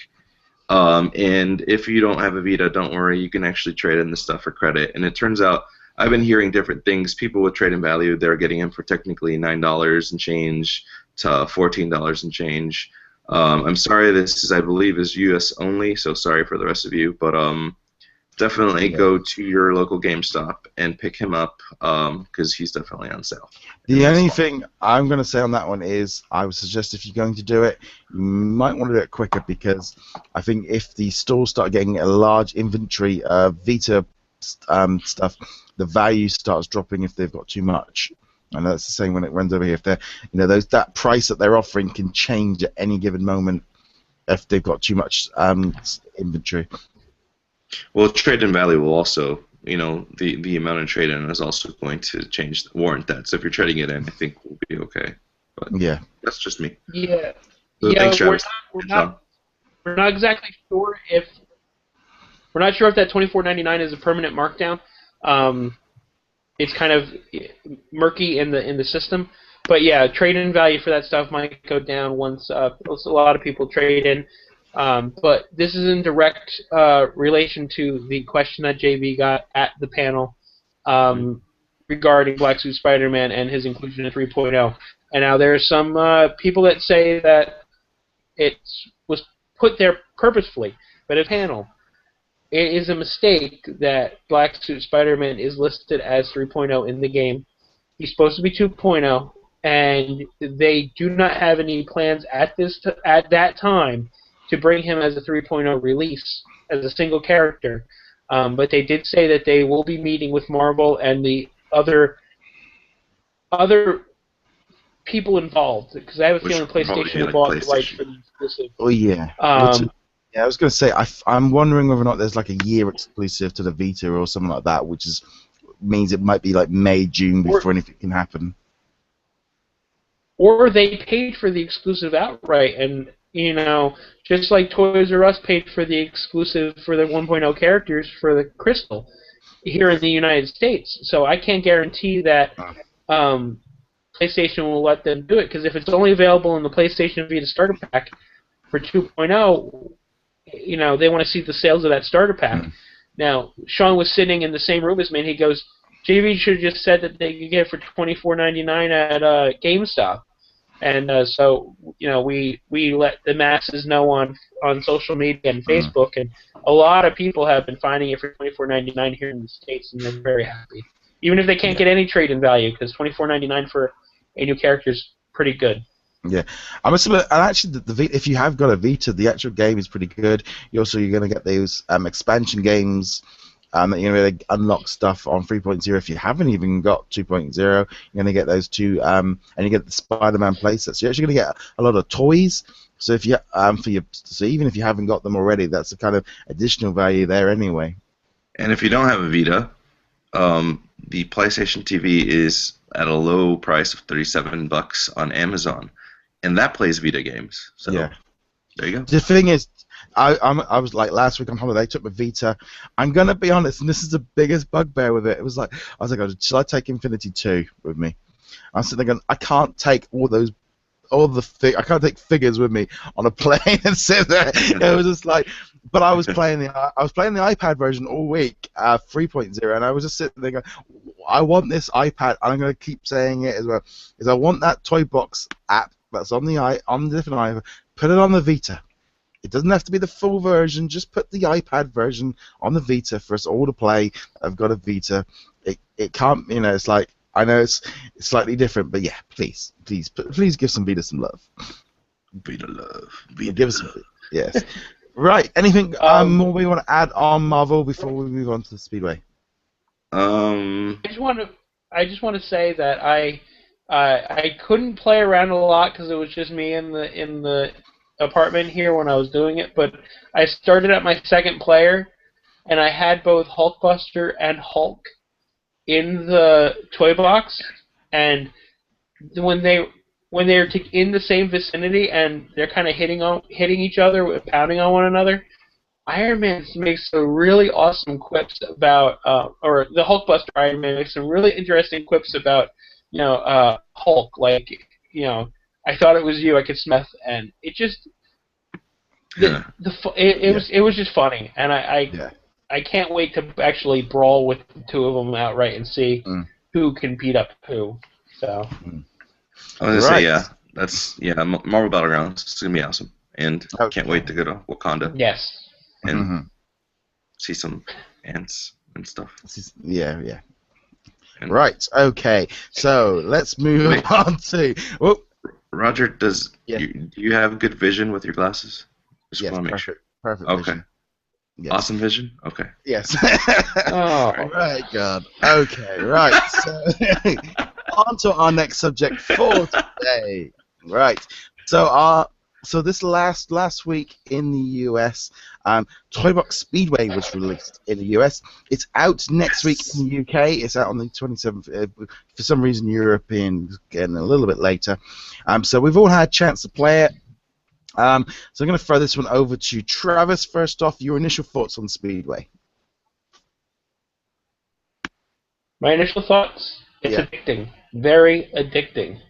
And if you don't have a Vita, don't worry, you can actually trade in the stuff for credit. And it turns out I've been hearing different things. People with trade-in value, they're getting him for technically $9 and change to $14 and change. I'm sorry, this is, I believe, is U.S. only, so sorry for the rest of you. But definitely go to your local GameStop and pick him up because he's definitely on sale. The only thing I'm going to say on that one is I would suggest if you're going to do it, you might want to do it quicker, because I think if the stores start getting a large inventory of Vita stuff, the value starts dropping if they've got too much. And that's the same when it runs over here. If they're, you know, that price that they're offering can change at any given moment if they've got too much inventory. Well, trade-in value will also, you know, the amount of trade-in is also going to warrant that. So if you're trading it in, I think we'll be okay. But yeah, that's just me. Yeah. So yeah, thanks, Travis. we're not exactly sure if that $24.99 is a permanent markdown. It's kind of murky in the system, but yeah, trade-in value for that stuff might go down once a lot of people trade in. But this is in direct relation to the question that JB got at the panel regarding Black Suit Spider-Man and his inclusion in 3.0. And now there are some people that say that it was put there purposefully, but a panel. It is a mistake that Black Suit Spider-Man is listed as 3.0 in the game. He's supposed to be 2.0, and they do not have any plans at that time to bring him as a 3.0 release as a single character. But they did say that they will be meeting with Marvel and the other people involved, because I have a feeling PlayStation will bought the rights for the exclusive. Oh yeah. Yeah, I was going to say, I'm wondering whether or not there's like a year exclusive to the Vita or something like that, which means it might be like May, June before anything can happen. Or they paid for the exclusive outright, and, you know, just like Toys R Us paid for the exclusive for the 1.0 characters for the Crystal here in the United States. So I can't guarantee that PlayStation will let them do it, because if it's only available in the PlayStation Vita Starter Pack for 2.0, they want to see the sales of that starter pack. Now, Sean was sitting in the same room as me, and he goes, JV should have just said that they could get it for $24.99 at GameStop. And so, we let the masses know on social media and Facebook, and a lot of people have been finding it for $24.99 here in the States, and they're very happy. Even if they can't get any trade-in value, because $24.99 for a new character is pretty good. Yeah, I must admit, and actually, the Vita, if you have got a Vita, the actual game is pretty good. You're going to get those expansion games that you're going to unlock stuff on 3.0. If you haven't even got 2.0, you're going to get those two, and you get the Spider-Man playset. So you're actually going to get a lot of toys. So if you so even if you haven't got them already, that's the kind of additional value there anyway. And if you don't have a Vita, the PlayStation TV is at a low price of $37 on Amazon. And that plays Vita games. So yeah. There you go. The thing is, I was like last week on holiday, I took my Vita. I'm gonna be honest, and this is the biggest bugbear with it. It was like I was like, should I take Infinity 2 with me? I'm sitting there going, I can't take I can't take figures with me on a plane and sit there. It was just like, but I was playing the iPad version all week, 3.0, and I was just sitting there going, I want this iPad, and I'm going to keep saying it as well, is I want that Toy Box app that's on the different iPad, put it on the Vita. It doesn't have to be the full version. Just put the iPad version on the Vita for us all to play. I've got a Vita. It can't, it's like, I know it's slightly different, but yeah, please give some Vita some love. Vita love. Give us some. Yes. Right. Anything more we want to add on Marvel before we move on to the Speedway? I just want to say that I couldn't play around a lot because it was just me in the apartment here when I was doing it, but I started at my second player, and I had both Hulkbuster and Hulk in the toy box, and when they're in the same vicinity and they're kind of hitting each other, pounding on one another, Iron Man makes some really awesome quips about, or the Hulkbuster Iron Man makes some really interesting quips about, Hulk, like, I thought it was you, I could smell, and it just, it was just funny, and I can't wait to actually brawl with the two of them outright and see who can beat up who. So. I was gonna say Marvel Battlegrounds. It's gonna be awesome, and I can't wait to go to Wakanda. Yes. And see some ants and stuff. Yeah. And right. Okay. So let's move on to. Whoop. Roger, do you have good vision with your glasses? Just yes, want to make sure. Perfect. Okay. Vision. Yes. Awesome vision? Okay. Yes. Oh. Right, God. Okay, right. So, on to our next subject for today. Right. So this last week in the US, Toy Box Speedway was released in the US. It's out next week in the UK. It's out on the 27th. For some reason, European getting a little bit later. So we've all had a chance to play it. So I'm going to throw this one over to Travis. First off, your initial thoughts on Speedway. My initial thoughts? It's addicting. Very addicting.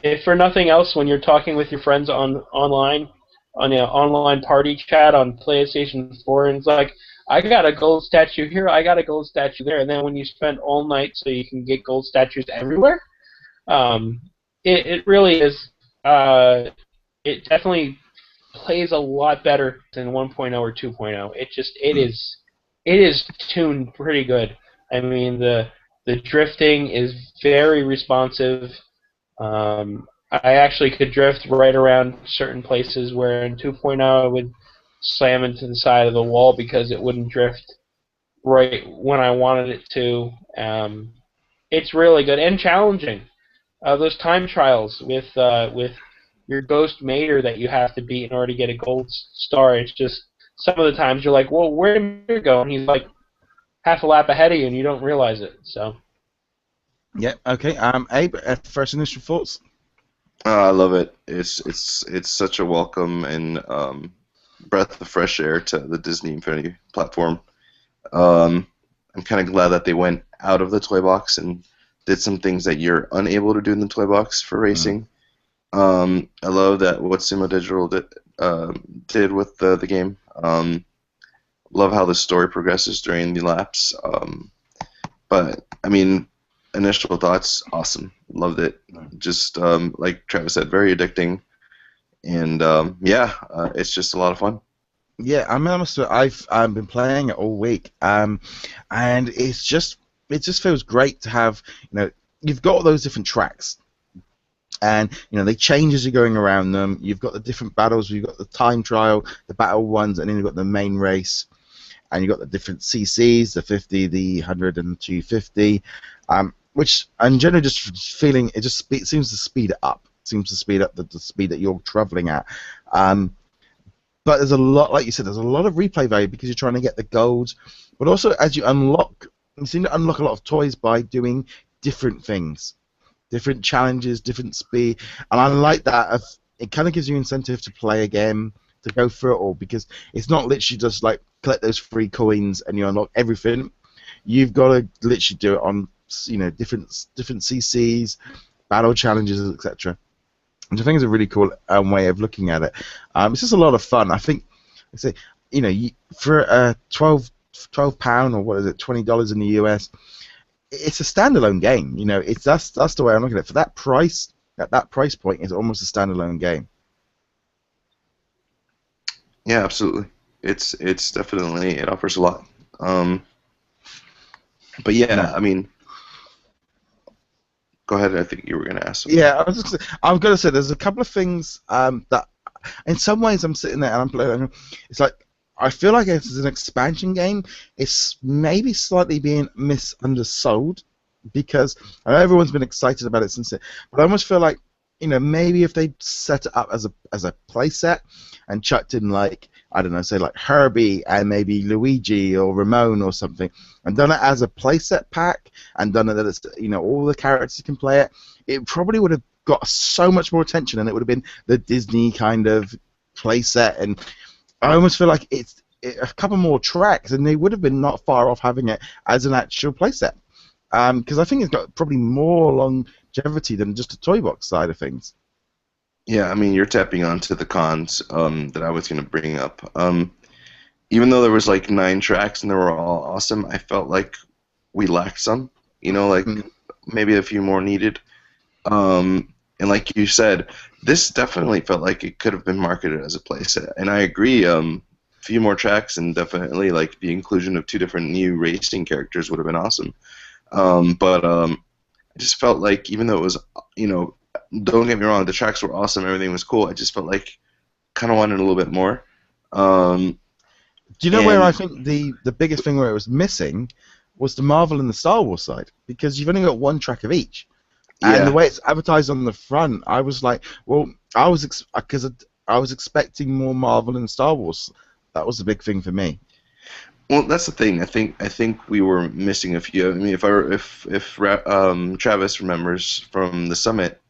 If for nothing else, when you're talking with your friends online party chat on PlayStation 4, and it's like, I got a gold statue here, I got a gold statue there, and then when you spend all night so you can get gold statues everywhere, it really is. It definitely plays a lot better than 1.0 or 2.0. It is tuned pretty good. I mean, the drifting is very responsive. I actually could drift right around certain places where in 2.0 I would slam into the side of the wall because it wouldn't drift right when I wanted it to. It's really good and challenging. Those time trials with your ghost mater that you have to beat in order to get a gold star, it's just some of the times you're like, well, where did Mater go? And he's like half a lap ahead of you and you don't realize it. So. Yeah. Okay. Abe, first initial thoughts. I love it. It's such a welcome and breath of fresh air to the Disney Infinity platform. I'm kind of glad that they went out of the toy box and did some things that you're unable to do in the toy box for racing. I love that what Sumo Digital did with the game. Love how the story progresses during the laps. But I mean, initial thoughts, awesome. Loved it. Just like Travis said, very addicting, and it's just a lot of fun. Yeah, I mean, I've been playing it all week, and it just feels great to have, you've got all those different tracks, and they change as you're going around them. You've got the different battles. You've got the time trial, the battle ones, and then you've got the main race, and you've got the different CCs, the 50, the 100, and the 250, which I'm generally just feeling it seems to speed it up. It seems to speed up the speed that you're traveling at. But there's a lot, like you said, there's a lot of replay value because you're trying to get the golds, but also as you seem to unlock a lot of toys by doing different things, different challenges, different speed, and I like that. It kind of gives you incentive to play again, to go through it all, because it's not literally just like collect those free coins and you unlock everything. You've got to literally do it on different CCs, battle challenges, etc. Which I think is a really cool way of looking at it. It's just a lot of fun. I think, for a £12 or what is it, $20 in the US, it's a standalone game. That's the way I'm looking at it. For that price, at that price point, it's almost a standalone game. Yeah, absolutely. It's definitely, it offers a lot. But yeah, I mean, go ahead. I think you were going to ask something. Yeah, I'm going to say there's a couple of things that, in some ways, I'm sitting there and I'm playing. It's like I feel like it's an expansion game. It's maybe slightly being misundersold because I know everyone's been excited about it since it, but I almost feel like maybe if they set it up as a play set and chucked in like, I don't know, say like Herbie and maybe Luigi or Ramon or something, and done it as a playset pack, and done it that it's all the characters can play it, it probably would have got so much more attention, and it would have been the Disney kind of playset. And I almost feel like it's a couple more tracks, and they would have been not far off having it as an actual playset, because I think it's got probably more longevity than just a toy box side of things. Yeah, I mean, you're tapping onto the cons that I was going to bring up. Even though there was like 9 tracks and they were all awesome, I felt like we lacked some. Maybe a few more needed. And like you said, this definitely felt like it could have been marketed as a playset. And I agree. A few more tracks and definitely like the inclusion of 2 different new racing characters would have been awesome. But I just felt like even though it was, don't get me wrong, the tracks were awesome, everything was cool. I just felt like kind of wanted a little bit more. Do you know where I think the biggest thing where it was missing was the Marvel and the Star Wars side, because you've only got 1 track of each, and the way it's advertised on the front, I was like, well, I was expecting more Marvel and Star Wars. That was the big thing for me. Well, that's the thing. I think we were missing a few. I mean, if Travis remembers from the summit,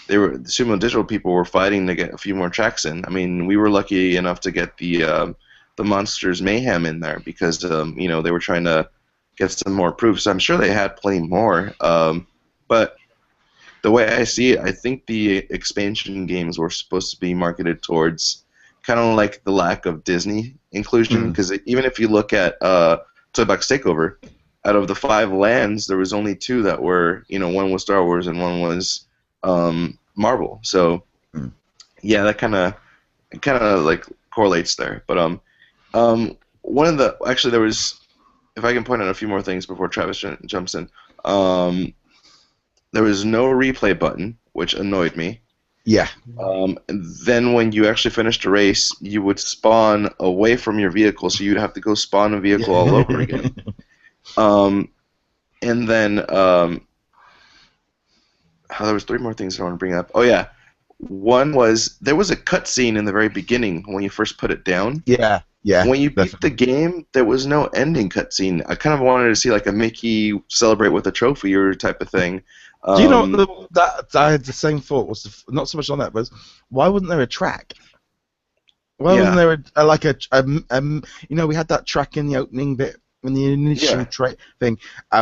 the Sumo Digital people were fighting to get a few more tracks in. I mean, we were lucky enough to get the Monsters Mayhem in there because they were trying to get some more proof. So I'm sure they had plenty more. But the way I see it, I think the expansion games were supposed to be marketed towards kind of like the lack of Disney inclusion. Because even if you look at Toy Box Takeover, out of the 5 lands, there was only 2 that were, one was Star Wars and one was Marvel. So yeah, that kind of like correlates there. But one of the actually there was, if I can point out a few more things before Travis jumps in, there was no replay button, which annoyed me. Yeah. Then when you actually finished a race, you would spawn away from your vehicle, so you'd have to go spawn a vehicle all over again. And then there was 3 more things I want to bring up. Oh yeah, one was there was a cutscene in the very beginning when you first put it down. Yeah. When you beat the game, there was no ending cutscene. I kind of wanted to see like a Mickey celebrate with a trophy or type of thing. Do you know that I had the same thought? Was not so much on that, but why wasn't there a track? Why wasn't there we had that track in the opening bit, in the initial thing,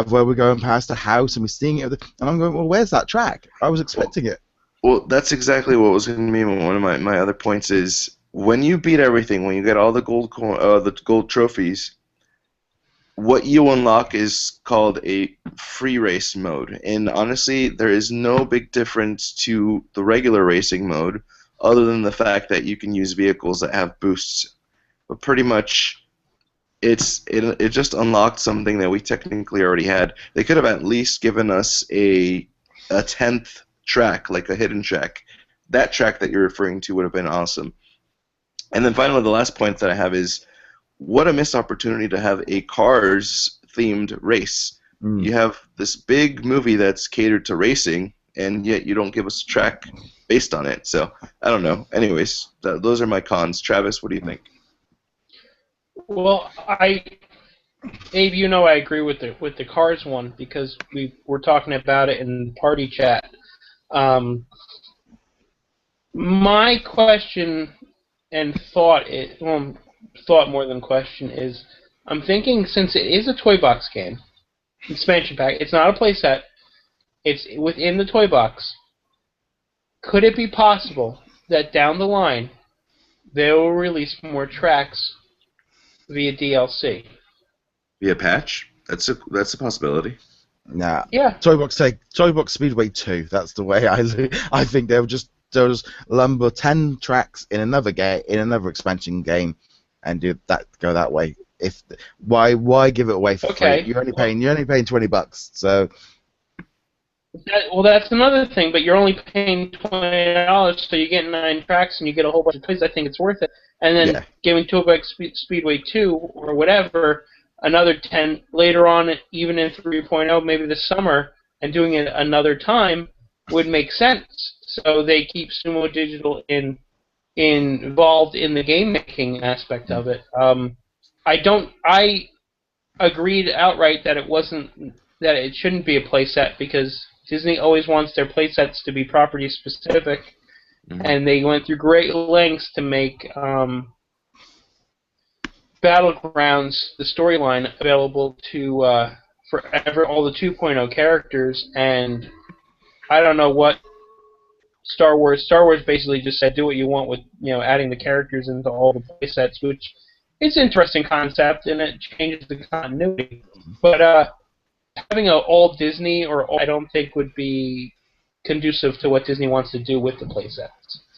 where we're going past the house and we're seeing it, and I'm going, well, where's that track? I was expecting it. Well, that's exactly what was going to be one of my other points is when you beat everything, when you get all the the gold trophies, what you unlock is called a free race mode. And honestly, there is no big difference to the regular racing mode other than the fact that you can use vehicles that have boosts. But pretty much it just unlocked something that we technically already had. They could have at least given us a 10th track, like a hidden track. That track that you're referring to would have been awesome. And then finally, the last point that I have is what a missed opportunity to have a Cars themed race. You have this big movie that's catered to racing, and yet you don't give us a track based on it. So I don't know. Anyways, those are my cons. Travis, what do you think? Well, Abe, you know I agree with the Cars one because we were talking about it in party chat. My question and thought, thought more than question is, I'm thinking since it is a toy box game, expansion pack, it's not a playset, it's within the toy box. Could it be possible that down the line they will release more tracks via DLC? Via patch? That's a possibility. Nah. Yeah. Toy Box Speedway 2. That's the way I think they'll just lumber 10 tracks in another expansion game, and go that way. Why give it away for free? You're only paying $20, so. That's another thing, but you're only paying $20, so you get 9 tracks and you get a whole bunch of toys. I think it's worth it. And then giving Toy Box Speedway 2 or whatever, another 10 later on, even in 3.0, maybe this summer, and doing it another time would make sense. So they keep Sumo Digital involved in the game making aspect of it. I agreed outright that it shouldn't be a playset because Disney always wants their playsets to be property specific, and they went through great lengths to make Battlegrounds, the storyline, available to for all the 2.0 characters, and I don't know what Star Wars basically just said do what you want with adding the characters into all the playsets, which is an interesting concept and it changes the continuity. But having an all Disney I don't think would be conducive to what Disney wants to do with the playsets.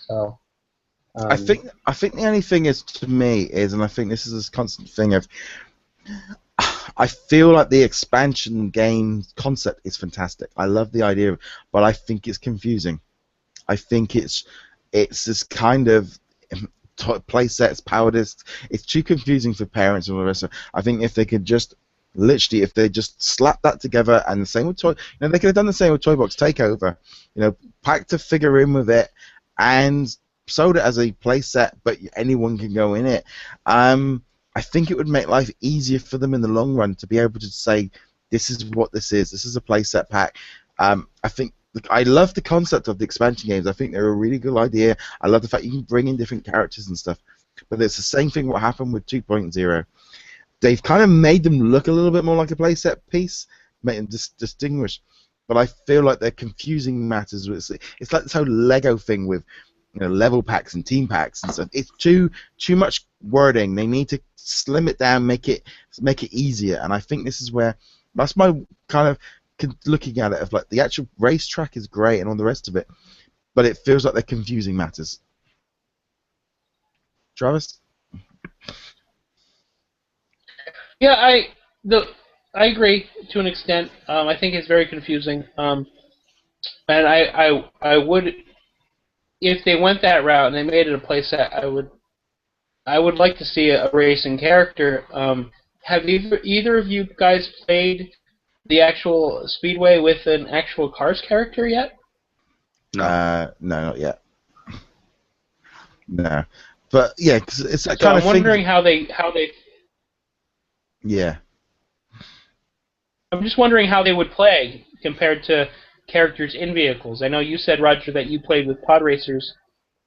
So I think the only thing is to me is, and I think this is this constant thing of, I feel like the expansion game concept is fantastic. I love the idea of, but I think it's confusing. I think it's this kind of play sets, power discs. It's too confusing for parents and all the rest of it. I think if they could just literally, if they just slap that together, and the same with they could have done the same with Toy Box Takeover. Packed a figure in with it and sold it as a play set, but anyone can go in it. I think it would make life easier for them in the long run to be able to say, this is what this is. This is a play set pack. I love the concept of the expansion games. I think they're a really good idea. I love the fact you can bring in different characters and stuff. But it's the same thing what happened with 2.0. They've kind of made them look a little bit more like a playset piece, made them distinguished. But I feel like they're confusing matters. It's like this whole Lego thing with level packs and team packs and stuff. It's too much wording. They need to slim it down, make it easier. And I think this is where that's my kind of looking at it of like the actual racetrack is great and all the rest of it, but it feels like they're confusing matters. Travis? Yeah, I agree to an extent. I think it's very confusing, and I would, if they went that route and they made it a playset, I would like to see a racing character. Have either of you guys played the actual Speedway with an actual Cars character yet? No, not yet. No, but yeah, because it's that so kind I'm of thing. I'm wondering how they. Yeah. I'm just wondering how they would play compared to characters in vehicles. I know you said, Roger, that you played with pod racers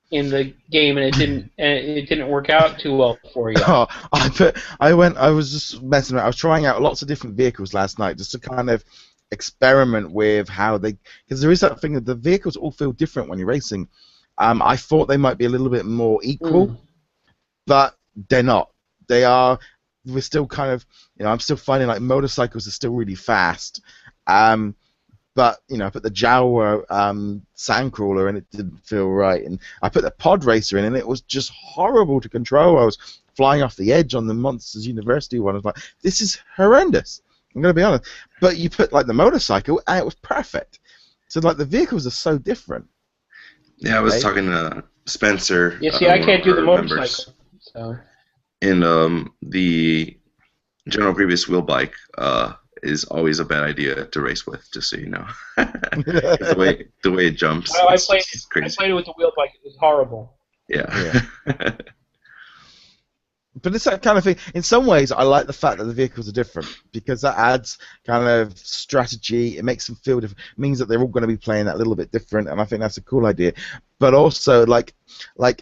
in the game, and it didn't work out too well for you. Oh, I was just messing around. I was trying out lots of different vehicles last night just to kind of experiment with how they, because there is that thing that the vehicles all feel different when you're racing. I thought they might be a little bit more equal, but they're not. They are. We're still kind of, I'm still finding like motorcycles are still really fast. But I put the Jawa Sandcrawler and it didn't feel right, and I put the Pod Racer in and it was just horrible to control. I was flying off the edge on the Monsters University one. I was like, this is horrendous. I'm gonna be honest. But you put like the motorcycle and it was perfect. So like the vehicles are so different. Yeah, I was talking to Spencer. Yeah, see, I can't do the motorcycle. So. In the General Grievous wheel bike is always a bad idea to race with, just so you know. the way it jumps. Oh, I played it with the wheel bike. It was horrible. Yeah. But it's that kind of thing. In some ways, I like the fact that the vehicles are different because that adds kind of strategy. It makes them feel different. It means that they're all going to be playing that little bit different, and I think that's a cool idea. But also, like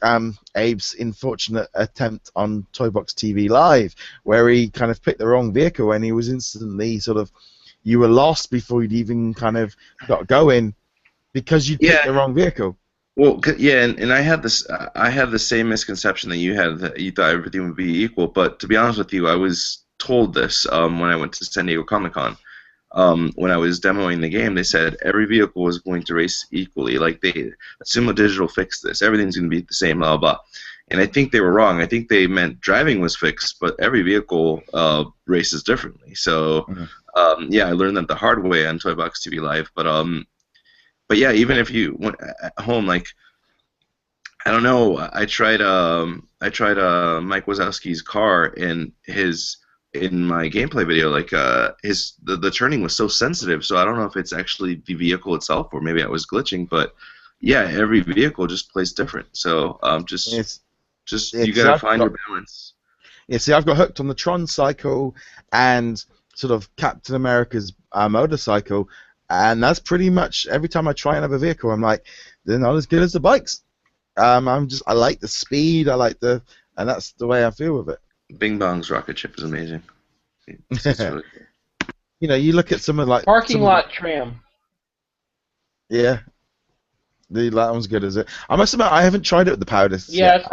Abe's unfortunate attempt on Toy Box TV Live, where he kind of picked the wrong vehicle and he was instantly sort of, you were lost before you'd even kind of got going because you picked the wrong vehicle. Well, yeah, and I had the same misconception that you had, that you thought everything would be equal. But to be honest with you, I was told this when I went to San Diego Comic-Con. When I was demoing the game, they said every vehicle was going to race equally. Like Sumo Digital fixed this. Everything's going to be the same, blah, blah, blah. And I think they were wrong. I think they meant driving was fixed, but every vehicle races differently. So, yeah, I learned that the hard way on Toy Box TV Live. But yeah, even if you went at home, like, I don't know, I tried Mike Wazowski's car in my gameplay video. Like the turning was so sensitive, so I don't know if it's actually the vehicle itself or maybe I was glitching. But yeah, every vehicle just plays different. So you gotta find your balance. Yeah, see, I've got hooked on the Tron cycle and sort of Captain America's motorcycle. And that's pretty much every time I try another vehicle, I'm like, they're not as good as the bikes. I like the speed, and that's the way I feel with it. Bing Bong's rocket ship is amazing. It's really cool. You look at some of like Parking Lot Tram. Yeah, that one's good, is it? I must admit, I haven't tried it with the Powders yet.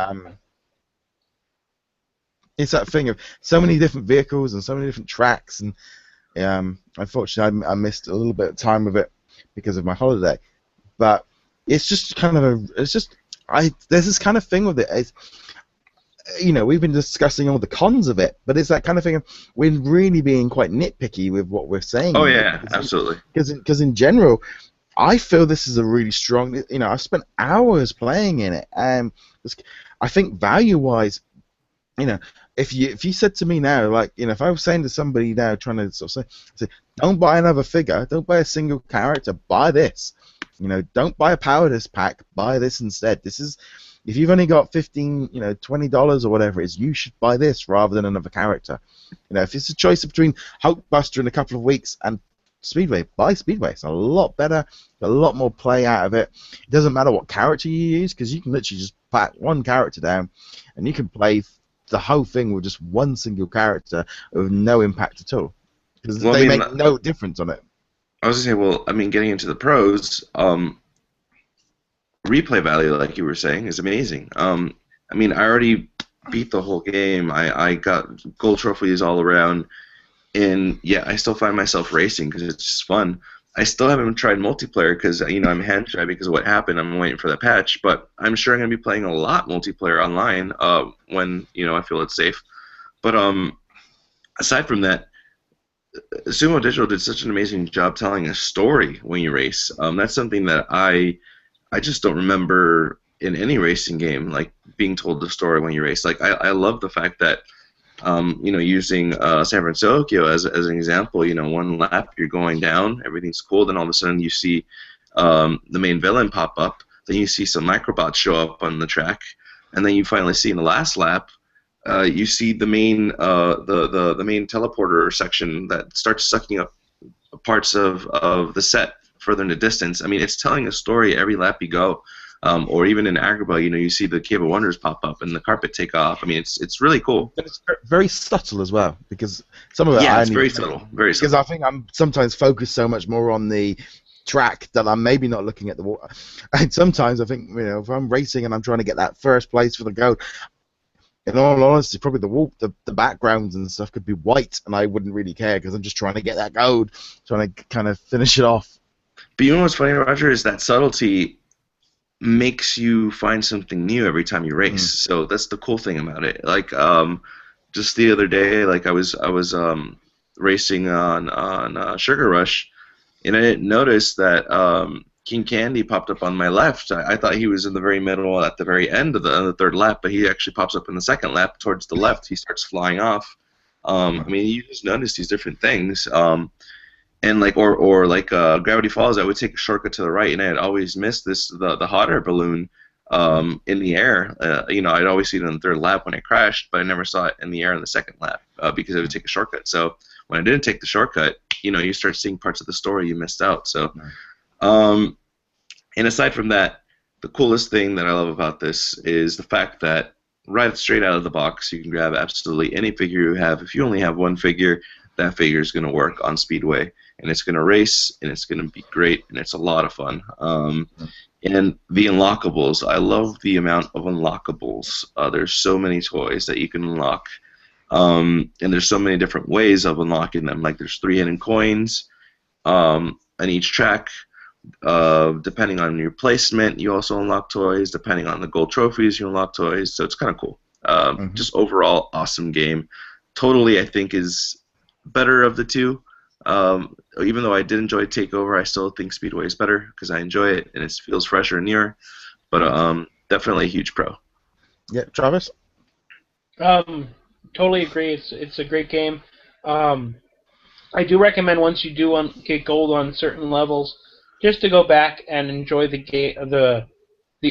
It's that thing of so many different vehicles and so many different tracks, and unfortunately, I missed a little bit of time with it because of my holiday. But it's just kind of there's this kind of thing with it. We've been discussing all the cons of it, but it's that kind of thing of we're really being quite nitpicky with what we're saying. Oh yeah, absolutely. Because in general, I feel this is a really strong. I've spent hours playing in it, and I think value-wise, if you said to me now, like, if I was saying to somebody now, trying to sort of say, don't buy another figure, don't buy a single character, buy this. Don't buy a Powders pack, buy this instead. This is, if you've only got $15, $20 or whatever it is, you should buy this rather than another character. If it's a choice between Hulkbuster in a couple of weeks and Speedway, buy Speedway. It's a lot better, a lot more play out of it. It doesn't matter what character you use, because you can literally just pack one character down and you can play the whole thing with just one single character with no impact at all, because they make no difference on it. I was gonna say, getting into the pros, replay value, like you were saying, is amazing. I already beat the whole game. I got gold trophies all around, and yeah, I still find myself racing because it's just fun. I still haven't tried multiplayer because I'm hand shy because of what happened. I'm waiting for that patch, but I'm sure I'm gonna be playing a lot multiplayer online when I feel it's safe. But aside from that, Sumo Digital did such an amazing job telling a story when you race. That's something that I just don't remember in any racing game, like being told the story when you race. Like I love the fact that using San Francisco as an example, one lap you're going down, everything's cool, then all of a sudden you see the main villain pop up, then you see some microbots show up on the track, and then you finally see in the last lap, you see the main the main teleporter section that starts sucking up parts of the set further in the distance. It's telling a story every lap you go. Or even in Agrabah, you see the Cave of Wonders pop up and the carpet take off. I mean, it's really cool. But it's very subtle as well, because some of it Yeah, I it's only very subtle, very because subtle. I think I'm sometimes focused so much more on the track that I'm maybe not looking at the water. And sometimes I think, if I'm racing and I'm trying to get that first place for the goal, in all honesty, probably the backgrounds and stuff could be white, and I wouldn't really care because I'm just trying to get that gold, trying to kind of finish it off. But you know what's funny, Roger, is that subtlety makes you find something new every time you race. So that's the cool thing about it. Like just the other day, like I was racing on Sugar Rush, and I didn't notice that King Candy popped up on my left. I thought he was in the very middle at the very end of the third lap, but he actually pops up in the second lap towards the left. He starts flying off. I mean, you just notice these different things. And like like Gravity Falls, I would take a shortcut to the right, and I'd always miss the hot air balloon in the air. I'd always see it in the third lap when I crashed, but I never saw it in the air in the second lap because I would take a shortcut. So when I didn't take the shortcut, you start seeing parts of the story you missed out. So, and aside from that, the coolest thing that I love about this is the fact that right straight out of the box, you can grab absolutely any figure you have. If you only have one figure, that figure is going to work on Speedway, and it's going to race, and it's going to be great, and it's a lot of fun. And the unlockables, I love the amount of unlockables. There's so many toys that you can unlock, and there's so many different ways of unlocking them. Like there's 3 hidden coins on each track. Depending on your placement, you also unlock toys. Depending on the gold trophies, you unlock toys. So it's kind of cool. Just overall, awesome game. Totally, I think, is better of the two. Even though I did enjoy Takeover, I still think Speedway is better because I enjoy it and it feels fresher and newer. But definitely a huge pro. Yeah, Travis? Totally agree. It's a great game. I do recommend once you do get gold on certain levels, just to go back and enjoy the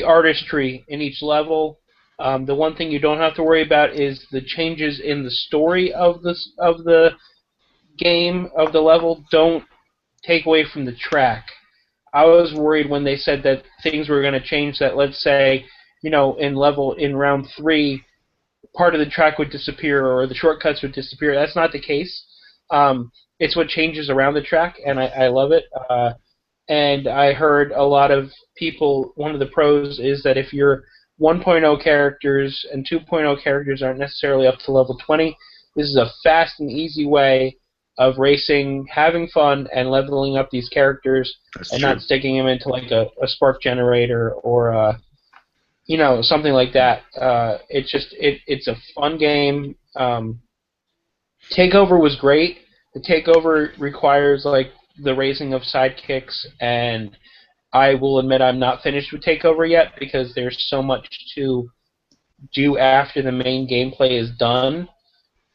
artistry in each level. The one thing you don't have to worry about is the changes in the story of the game, of the level. Don't take away from the track. I was worried when they said that things were going to change, that let's say, in round 3, part of the track would disappear or the shortcuts would disappear. That's not the case. It's what changes around the track, and I love it. And I heard a lot of people, one of the pros is that if your 1.0 characters and 2.0 characters aren't necessarily up to level 20, this is a fast and easy way of racing, having fun, and leveling up these characters. That's and true. Not sticking them into like a spark generator or something like that. It's a fun game. Takeover was great. The Takeover requires like the raising of sidekicks, and I will admit I'm not finished with Takeover yet because there's so much to do after the main gameplay is done.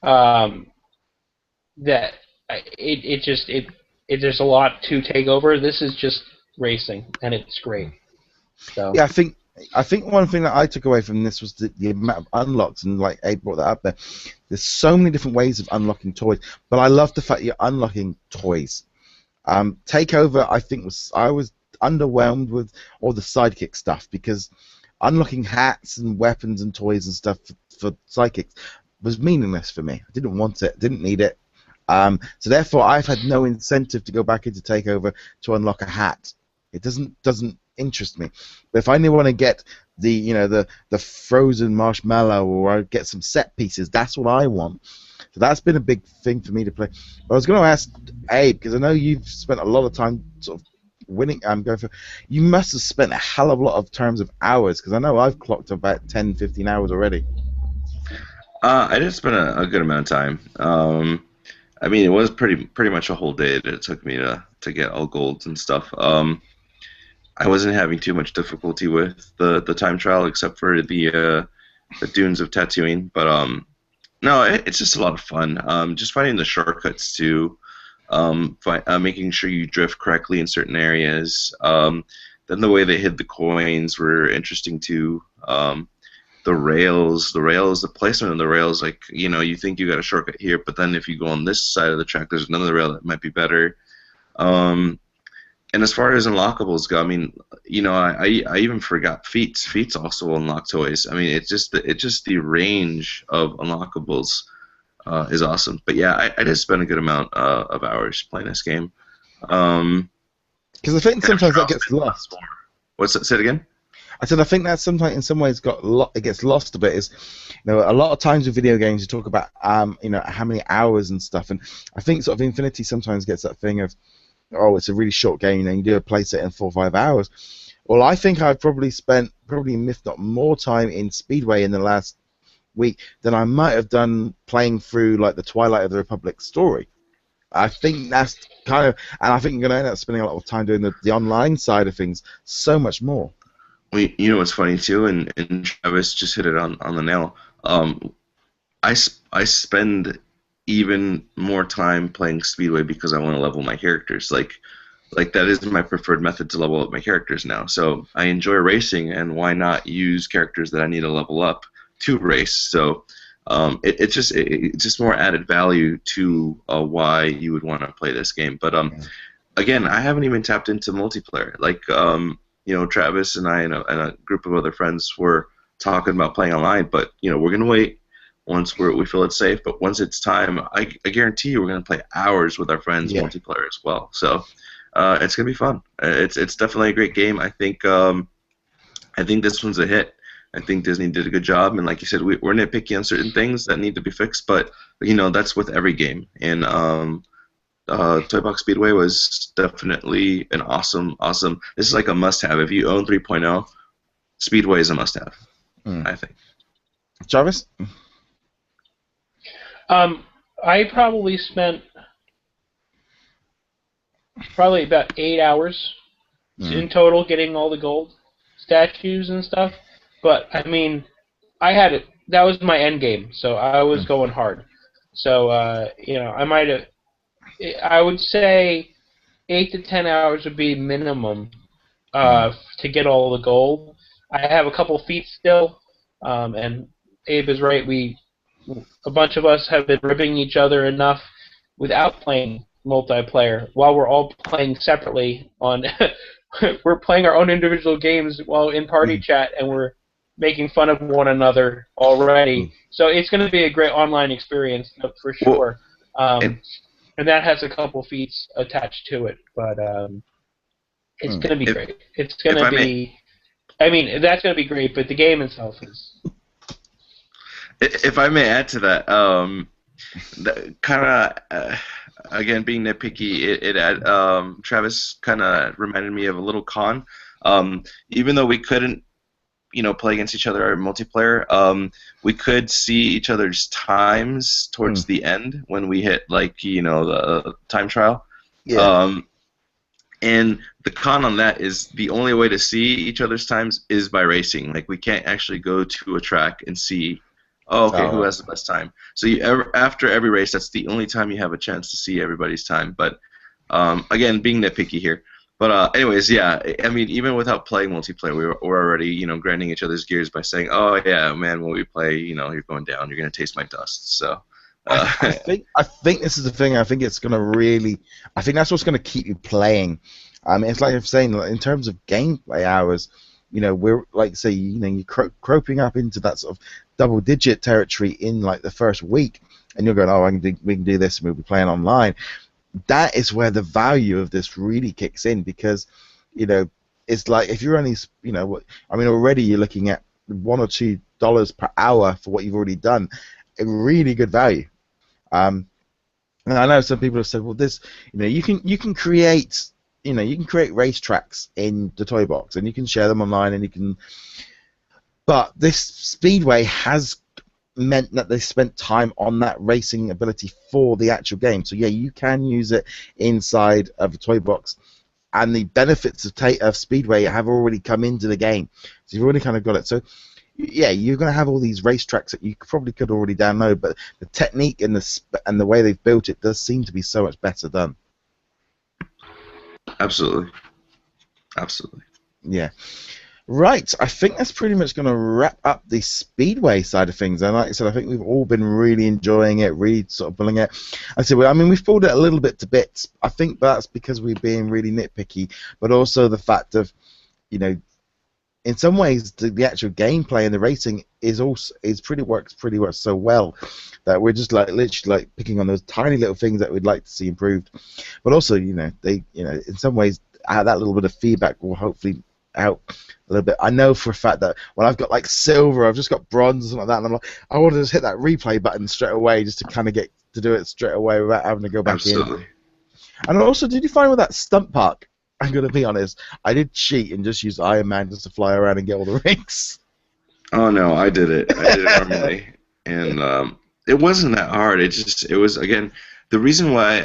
That there's a lot to Takeover. This is just racing, and it's great. So. Yeah, I think one thing that I took away from this was the amount of unlocks, and like Abe brought that up there. There's so many different ways of unlocking toys, but I love the fact you're unlocking toys. Takeover, I was underwhelmed with all the sidekick stuff because unlocking hats and weapons and toys and stuff for sidekicks was meaningless for me. I didn't want it, didn't need it. So therefore, I've had no incentive to go back into Takeover to unlock a hat. It doesn't interest me. But if I only want to get the frozen marshmallow or I get some set pieces, that's what I want. So that's been a big thing for me to play. But I was going to ask Abe, because I know you've spent a lot of time sort of winning. You must have spent a hell of a lot of terms of hours, because I know I've clocked about 10, 15 hours already. I did spend a good amount of time. I mean, it was pretty much a whole day that it took me to get all golds and stuff. I wasn't having too much difficulty with the time trial, except for the dunes of Tatooine. But no, it's just a lot of fun. Just finding the shortcuts too, making sure you drift correctly in certain areas. Then the way they hid the coins were interesting too. The rails, the placement of the rails, like, you think you got a shortcut here, but then if you go on this side of the track, there's another rail that might be better. And as far as unlockables go, I mean, I even forgot feats. Feats also unlock toys. I mean, it's just the range of unlockables is awesome. But yeah, I did spend a good amount of hours playing this game. Because I think And I'm sometimes sure that I'll gets spend lots lost. more. What's that? Say it again. I said I think that sometimes in some ways it gets lost a bit. Is a lot of times with video games you talk about how many hours and stuff, and I think sort of Infinity sometimes gets that thing of, oh, it's a really short game, and you do a playset in 4 or 5 hours. Well, I think I've probably spent if not more time in Speedway in the last week than I might have done playing through like the Twilight of the Republic story. I think that's kind of, and I think you're going to end up spending a lot of time doing the online side of things so much more. Well, you know what's funny too, and Travis just hit it on the nail. I spend even more time playing Speedway because I want to level my characters. Like that is my preferred method to level up my characters now. So I enjoy racing, and why not use characters that I need to level up to race? So it's just more added value to why you would want to play this game. But again, I haven't even tapped into multiplayer. Like Travis and I and a group of other friends were talking about playing online, but we're gonna wait once we feel it's safe. But once it's time, I guarantee you we're gonna play hours with our friends multiplayer as well. So it's gonna be fun. It's definitely a great game. I think this one's a hit. I think Disney did a good job, and like you said, we're nitpicky on certain things that need to be fixed, but that's with every game. And Toy Box Speedway was definitely an awesome. This is like a must-have. If you own 3.0, Speedway is a must-have. I think. Jarvis? I probably spent about 8 hours in total getting all the gold statues and stuff. But I mean, I had it. That was my end game, so I was going hard. So I might have. I would say 8 to 10 hours would be minimum to get all the gold. I have a couple feet still, and Abe is right. A bunch of us have been ribbing each other enough without playing multiplayer while we're all playing separately on. We're playing our own individual games while in party chat, and we're making fun of one another already. So it's going to be a great online experience for sure. And that has a couple feats attached to it, but it's going to be great. It's going to be. I mean, that's going to be great, but the game itself is. If I may add to that, kind of again being nitpicky, Travis kind of reminded me of a little con. Even though we couldn't, play against each other or multiplayer, we could see each other's times towards the end when we hit the time trial. Yeah. And the con on that is the only way to see each other's times is by racing. Like we can't actually go to a track and see. Oh, okay, who has the best time? So after every race, that's the only time you have a chance to see everybody's time. But again, being nitpicky here. But anyways, yeah. I mean, even without playing multiplayer, we're already grinding each other's gears by saying, "Oh yeah, man, when we play, you're going down. You're gonna taste my dust." So. I think this is the thing. I think it's gonna really. I think that's what's gonna keep you playing. It's like I'm saying, in terms of gameplay hours. We're like say you're croping up into that sort of double-digit territory in like the first week, and you're going, oh, we can do this, and we'll be playing online. That is where the value of this really kicks in because, it's like if you're only, already you're looking at $1 or $2 per hour for what you've already done, a really good value. And I know some people have said, well, this, you can create. You can create racetracks in the toy box, and you can share them online, and you can. But this Speedway has meant that they spent time on that racing ability for the actual game. So yeah, you can use it inside of the toy box, and the benefits of Speedway have already come into the game. So you've already kind of got it. So yeah, you're going to have all these racetracks that you probably could already download, but the technique and the way they've built it does seem to be so much better done. Absolutely. Yeah. Right, I think that's pretty much going to wrap up the Speedway side of things. And like I said, I think we've all been really enjoying it, really sort of pulling it. I said, well, I mean, we've pulled it a little bit to bits. I think that's because we're being really nitpicky, but also the fact of, you know, in some ways, the actual gameplay and the racing works pretty much so well that we're just like literally like picking on those tiny little things that we'd like to see improved. But also, in some ways, that little bit of feedback will hopefully help a little bit. I know for a fact that when I've got like silver, I've just got bronze or something like that, and I'm like, I want to just hit that replay button straight away just to kind of get to do it straight away without having to go back Absolutely. in. And also, did you find with that stunt park? I'm going to be honest, I did cheat and just use Iron Man just to fly around and get all the rings. Oh no, I did it. I did it normally, and it wasn't that hard. It was again the reason why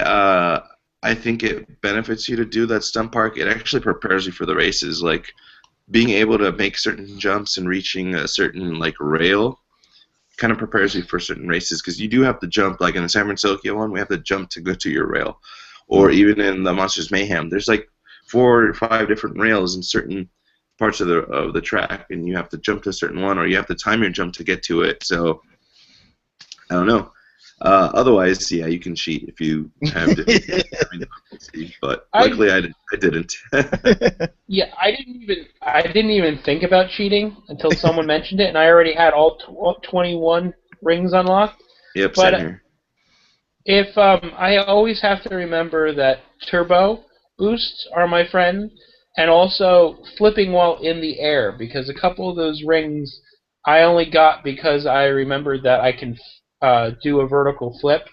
I think it benefits you to do that stunt park. It actually prepares you for the races, like being able to make certain jumps and reaching a certain like rail. Kind of prepares you for certain races because you do have to jump. Like in the San Francisco one, we have to jump to go to your rail, or even in the Monsters Mayhem, there's like 4 or 5 different rails in certain parts of the track, and you have to jump to a certain one, or you have to time your jump to get to it. So I don't know. Otherwise, yeah, you can cheat if you have difficulty, but luckily I didn't. Yeah, I didn't even think about cheating until someone mentioned it, and I already had all 21 rings unlocked. Yep, but same here. If I always have to remember that turbo boosts are my friend, and also flipping while in the air, because a couple of those rings I only got because I remembered that I can do a vertical flip,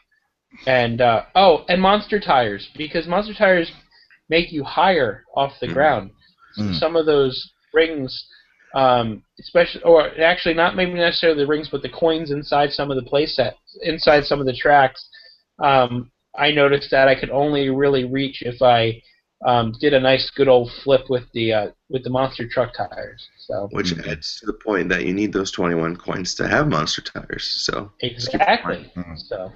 and and monster tires, because monster tires make you higher off the ground. So some of those rings, especially, or actually not maybe necessarily the rings, but the coins inside some of the playsets, inside some of the tracks, I noticed that I could only really reach if I did a nice good old flip with the monster truck tires. So which adds to the point that you need those 21 coins to have monster tires. So exactly. So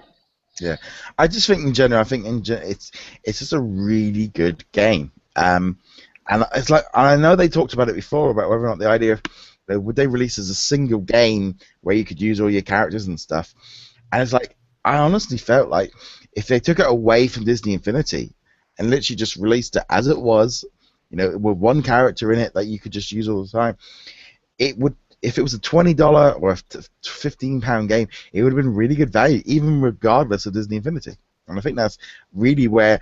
yeah, I just think in general, it's just a really good game. And it's like, I know they talked about it before about whether or not the idea of would they release as a single game where you could use all your characters and stuff. And it's like, I honestly felt like if they took it away from Disney Infinity and literally just released it as it was, with one character in it that you could just use all the time, it would. If it was a $20 or a £15 game, it would have been really good value, even regardless of Disney Infinity. And I think that's really where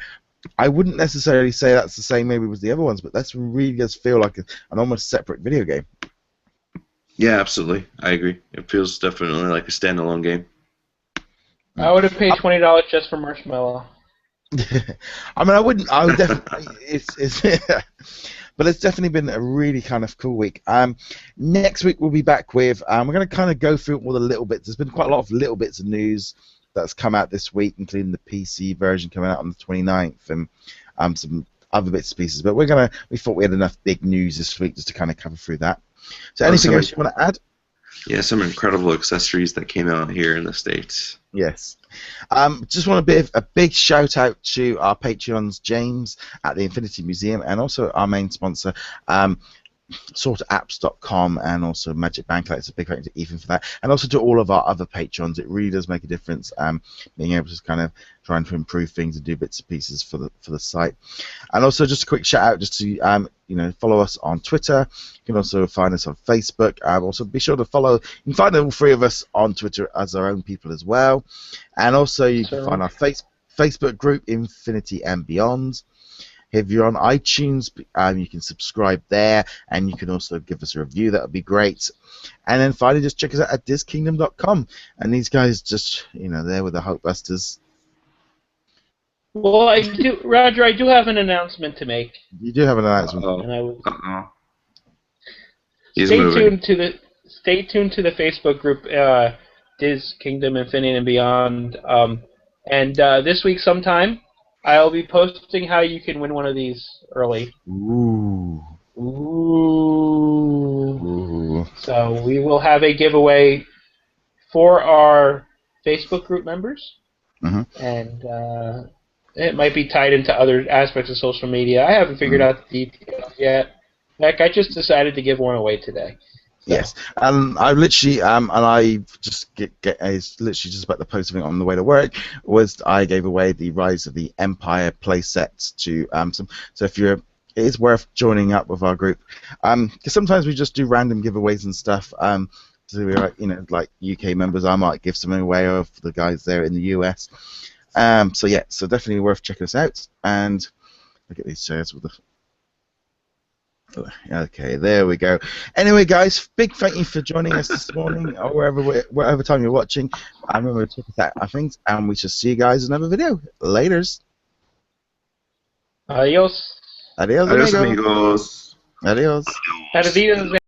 I wouldn't necessarily say that's the same maybe with the other ones, but that's really does feel like an almost separate video game. Yeah, absolutely. I agree. It feels definitely like a standalone game. I would have paid $20 just for Marshmallow. I mean, I wouldn't. I would definitely. But it's definitely been a really kind of cool week. Next week we'll be back with. We're going to kind of go through all the little bits. There's been quite a lot of little bits of news that's come out this week, including the PC version coming out on the 29th and some other bits and pieces. But we thought we had enough big news this week just to kind of cover through that. So anything else you want to add? Yeah, some incredible accessories that came out here in the States. Yes. Just want to give a big shout out to our Patreons, James at the Infinity Museum, and also our main sponsor, sortapps.com, and also Magic Bank. It's a big thank you to Ethan for that, and also to all of our other patrons. It really does make a difference, being able to kind of trying to improve things and do bits and pieces for the site. And also just a quick shout out just to follow us on Twitter. You can also find us on Facebook. Also be sure to follow. You can find all 3 of us on Twitter as our own people as well. And also you can find our Facebook group, Infinity and Beyond. If you're on iTunes, you can subscribe there, and you can also give us a review. That would be great. And then finally, just check us out at DisKingdom.com. And these guys just, there with the Hulkbusters. Well, Roger, I do have an announcement to make. You do have an announcement. And I will stay tuned to the Facebook group, DisKingdom Infinity and Beyond. And this week sometime, I'll be posting how you can win one of these early. Ooh. So we will have a giveaway for our Facebook group members. And it might be tied into other aspects of social media. I haven't figured out the details yet, Heck, I just decided to give one away today. So. Yes, I literally and I just I was literally just about to post something on the way to work. Was I gave away the Rise of the Empire play sets to some. So if you're, it is worth joining up with our group. Because sometimes we just do random giveaways and stuff. So we're like, like UK members, I might give something away of the guys there in the US. So yeah, so definitely worth checking us out. And look at these chairs with the. Okay, there we go. Anyway, guys, big thank you for joining us this morning, or wherever time you're watching. I remember to check us out, I think, and we shall see you guys in another video. Laters. Adios. Adios, Adios, amigos. amigos. Adios. Adios.